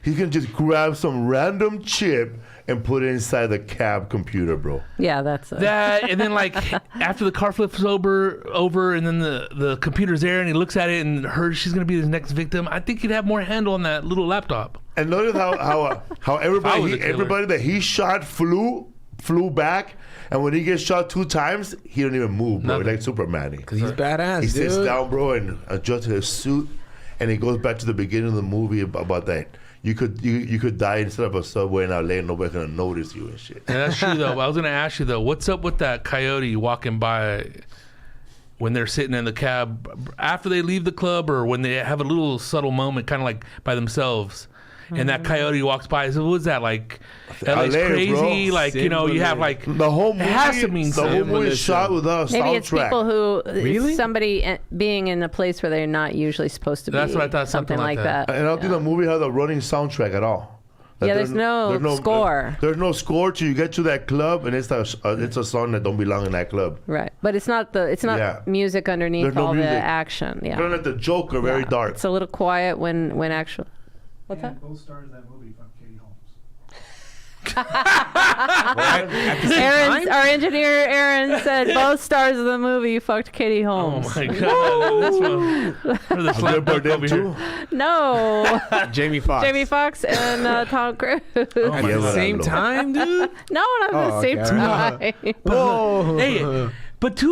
he's going to just grab some random chip and put it inside the cab computer, bro. Yeah, that's That and then like after the car flips over and then the computer's there and he looks at it and she's gonna be his next victim. I think he'd have more handle on that little laptop. And notice how I was a killer. everybody that he shot flew back, and when he gets shot 2 times, he don't even move, bro. Nothing. Like Superman. Because he's badass, He sits dude. down, bro, and adjusts his suit, and he goes back to the beginning of the movie about that. you could die instead of a subway in LA and nobody's gonna notice you and shit. Yeah, that's true though. I was gonna ask you though, what's up with that coyote walking by when they're sitting in the cab after they leave the club, or when they have a little subtle moment, kind of like by themselves, and that coyote walks by? So what was that like? LA's LA, crazy, bro. like you know, you have like The whole movie, it has to mean the whole movie is shot with a Maybe it's soundtrack. people who Really? somebody being in a place where they're not usually supposed to be. That's what I thought, something like like that. And I don't think the movie has a running soundtrack at all. Like, Yeah, there's no score. There's no score till you get to that club, and it's a song that don't belong in that club. Right, but it's not Yeah. music underneath There's no all music. the action. Yeah, Kind of like the Joker, very Yeah. dark. It's a little quiet when actual. What's that? Both stars of that movie from Katie Holmes. Aaron, our engineer Aaron said both stars of the movie fucked Katie oh Holmes. my god, this one for the slap About over them here. too? No, Jamie Foxx. Jamie Foxx and Tom Cruise. At Yeah, the but same I know. time, dude. No, not at the same okay. time. Whoa. Hey, but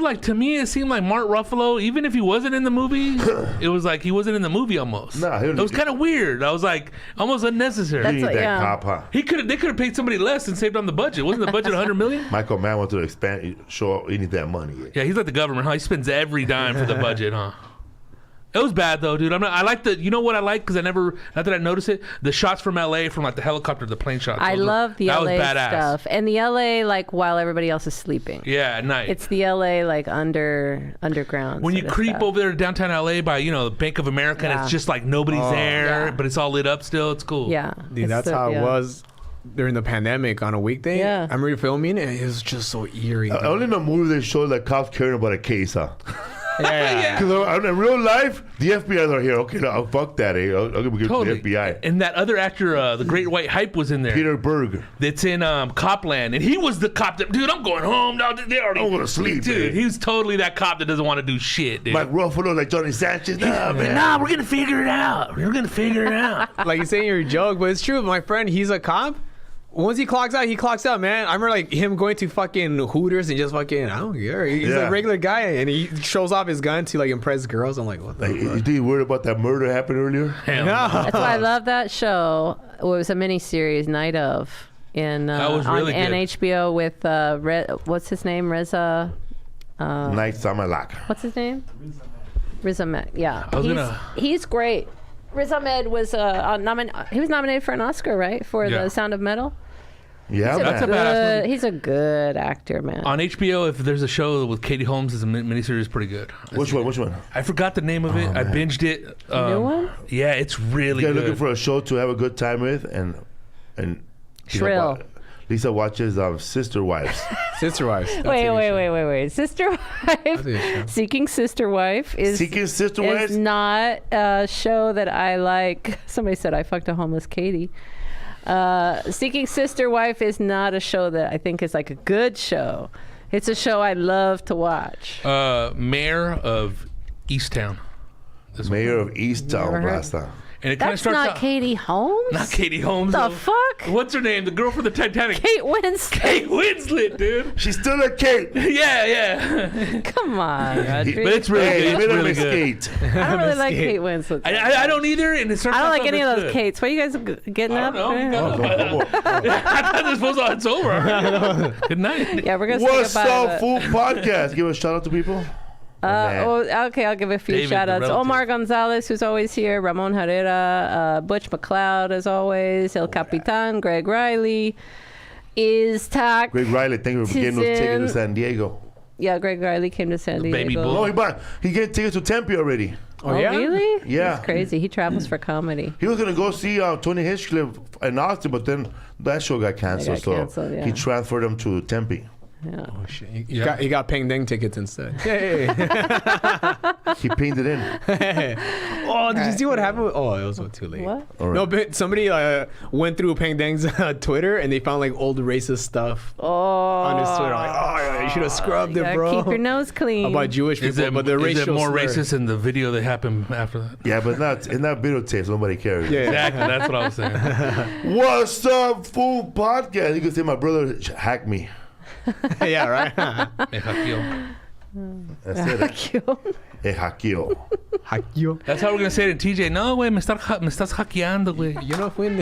like to me, it seemed like Mark Ruffalo, even if he wasn't in the movie, it was like he wasn't in the movie almost. Nah, it was kind of weird. I was like, almost unnecessary. That's He what- that yeah. cop, huh? They could have paid somebody less and saved on the budget. Wasn't the budget $100 million? Michael Mann wanted to expand, show he need that money. Yeah, he's like the government, huh? He spends every dime for the budget, huh? It was bad though, dude. I like the. You know what I like? Because not that I noticed it. The shots from LA, from like the helicopter, the plane shots. I love the that LA was badass. stuff, and the LA like while everybody else is sleeping. Yeah, at night. It's the LA like underground. when you sort of creep stuff. over there to downtown LA by the Bank of America, and Yeah. it's just like nobody's there, Yeah. but it's all lit up still. It's cool. Yeah, Dude, it's that's the- how it yeah. was during the pandemic on a weekday. Yeah. I remember filming and it was just so eerie. dude. Only in the movie they show the cops caring about a case, huh? yeah. Because in real life, the FBI are here. Okay, no, fuck that. I'll give it Totally. to the FBI. And that other actor, the Great White Hype, was in there. Peter Berg. That's in Copland, and he was the cop that, dude, I'm going home now. They already, I'm gonna sleep, dude. man. He was totally that cop that doesn't want to do shit, dude. Mike Ruffalo, like Johnny Sanchez. Nah, man. Nah, we're gonna figure it out. We're gonna figure it out. Like you're saying you're a joke, but it's true. My friend, he's a cop. Once he clocks out, man. I remember like him going to fucking Hooters and just fucking, I don't care. He's Yeah. a regular guy and he shows off his gun to like impress girls. I'm like, what the Like, you fuck? think you worried about that murder happened earlier? Hell No. That's why I love that show. It was a miniseries, Night of, in That was really on good. HBO with what's his name, Reza. Night Samalak. What's his name? Riz Ahmed. Yeah, I was gonna- he's great. Riz Ahmed was he was nominated for an Oscar, right, for Yeah. The Sound of Metal. Yeah, That's man. a badass movie. He's a good actor, man. On HBO, if there's a show with Katie Holmes, it's a miniseries pretty good. Which one? I forgot the name of it. I binged it. New one? Yeah, it's really You're good. looking for a show to have a good time with, and Shrill. Lisa watches Sister Wives. Sister Wives. That's Wait, a good show. wait. Sister That's a Wife, good show. Seeking Sister Wife is Seeking Sister is Wives? not a show that I like. Somebody said I fucked a homeless Katie. Seeking Sister Wife is not a show that I think is like a good show. It's a show I love to watch. Mayor of Easttown. This one. Mayor of Easttown, Never heard. Blasta. And it kind of That's starts not out. Katie Holmes. Not Katie Holmes. The though. fuck? What's her name? The girl from the Titanic. Kate Winslet. Kate Winslet, dude. She's still a Kate. Yeah. Come on, But Rodrigo. it's really Hey, good. you It's made a really good. mistake. I don't really like Kate Winslet. I don't either. And it starts I don't off like any of it's those good. Kates. What are you guys getting I up? don't know. I thought this was it's over. Good night. Yeah, we're gonna What's say goodbye. up, Food Podcast? Give a shout out to people. Okay, I'll give a few David, shout outs. the relative. Omar Gonzalez, who's always here. Ramon Herrera, Butch McLeod, as always. El Capitan, Greg Riley. Iztac. Greg Riley, thank you for getting those tickets to San Diego. Yeah, Greg Riley came to San Diego. Baby bull. No, he getting tickets to Tempe already. Oh, yeah? really? Yeah. That's crazy. He travels for comedy. He was gonna go see Tony Hinchcliffe in Austin, but then that show got canceled. It got canceled, so yeah. he transferred him to Tempe. Yeah. Oh, shit. He got Peng Deng tickets instead. Yay. He pinged it in. Oh, did you see what happened? It was too late. What? All right. No, but somebody went through Peng Deng's Twitter and they found like old racist stuff Oh. on his Twitter. Like, yeah, you should have scrubbed You it, gotta bro. keep your nose clean. About Jewish people, Is it, but the is racial it more slur. racist in the video that happened after that? Yeah, but not in that videotape. Nobody cares. Yeah. Exactly. That's what I was saying. What's up, Food Podcast? You can say my brother hacked me. Yeah, right. Hey, Jaquil. That's it. Cute. Hey, hackeó. Hackeó. That's how we're gonna say it in TJ. No, güey, me estás hackeando, güey. Yo no fui en